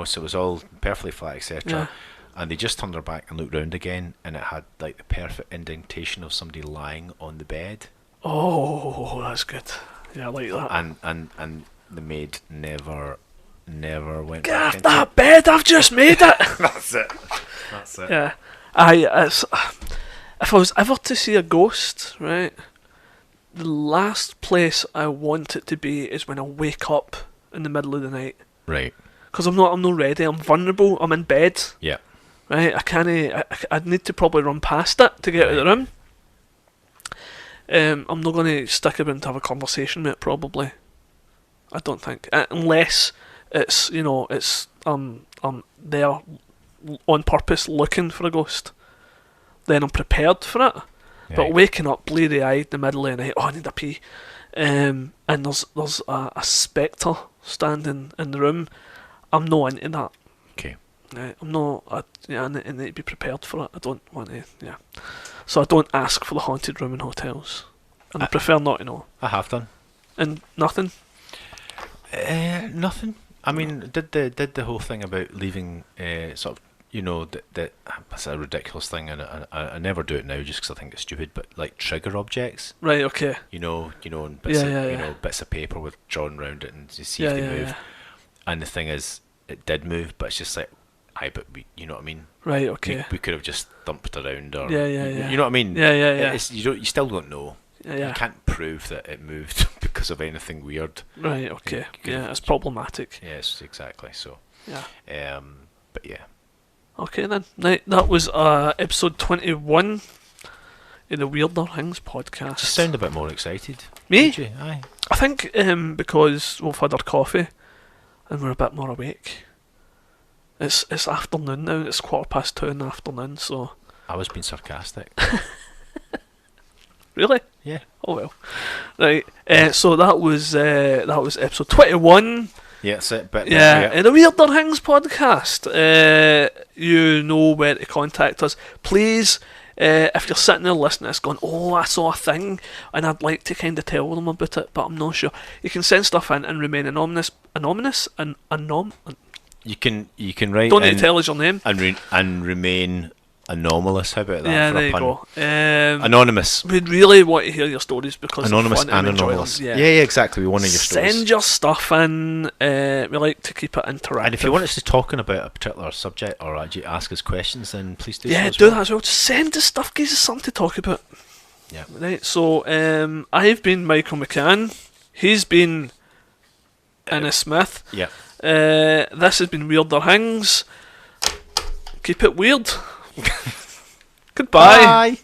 So it was all perfectly flat, etc. Yeah. And they just turned their back and looked round again, and it had like the perfect indentation of somebody lying on the bed. Oh, that's good. Yeah, I like that. And the maid never went Get back off into that bed! I've just made it. That's it. That's it. Yeah. If I was ever to see a ghost, right, the last place I want it to be is when I wake up in the middle of the night. Right. Because I'm not ready. I'm vulnerable. I'm in bed. Yeah. Right. I'd need to probably run past it to get out of the room. I'm not going to stick around to have a conversation with it. Probably. I don't think, unless it's there on purpose looking for a ghost. Then I'm prepared for it. Right. But waking up bleary-eyed in the middle of the night, I need a pee, and there's a spectre standing in the room, I'm not into that. Okay. I'm not. I need to be prepared for it. I don't want to. Yeah. So I don't ask for the haunted room in hotels, and I prefer not to know. I have done. And nothing. Nothing. I mean, did the whole thing about leaving sort of, that's a ridiculous thing, and I never do it now just because I think it's stupid. But like trigger objects, Right. Okay. and bits Yeah. of bits of paper with drawn around it, and you see Yeah. if they Yeah. move. Yeah. And the thing is, it did move, but it's just like, but you know what I mean? Right. Okay. We could have just thumped around, or Yeah. you know what I mean? Yeah. You still don't know. Yeah. You can't prove that it moved because of anything weird. Right. Okay. You Yeah. It's problematic. Yes, exactly. So, Yeah. but yeah. Okay then. Right. That was episode 21 in the Weirder Hings podcast. Just sound a bit more excited. Me? Did you? Aye. I think because we've had our coffee and we're a bit more awake. It's afternoon now. It's 2:15 in the afternoon. So I was being sarcastic. really, Yeah. oh well. Right. So that was episode 21. Yeah, that's it. But Yeah, in the Weirder Hings podcast. You know where to contact us. Please, if you're sitting there listening to this going, oh, I saw a thing, and I'd like to kind of tell them about it, but I'm not sure. You can send stuff in and remain anonymous, and You can write don't need in to tell us your name. and remain anomalous. How about that? Yeah, for there a you pun? go. Anonymous. We'd really want to hear your stories because Anonymous they're fun and enjoy them. anomalous. Yeah, exactly. We want to hear your stories. Send your stuff in. We like to keep it interactive. And if you want us to talk about a particular subject or actually ask us questions, then please do. yeah, so as do well. that as well. Just send us stuff, gives us something to talk about. Yeah. Right. So, I've been Michael McCann. He's been Anna Smith. Yeah. This has been Weirder Hings. Keep it weird. Goodbye. Bye.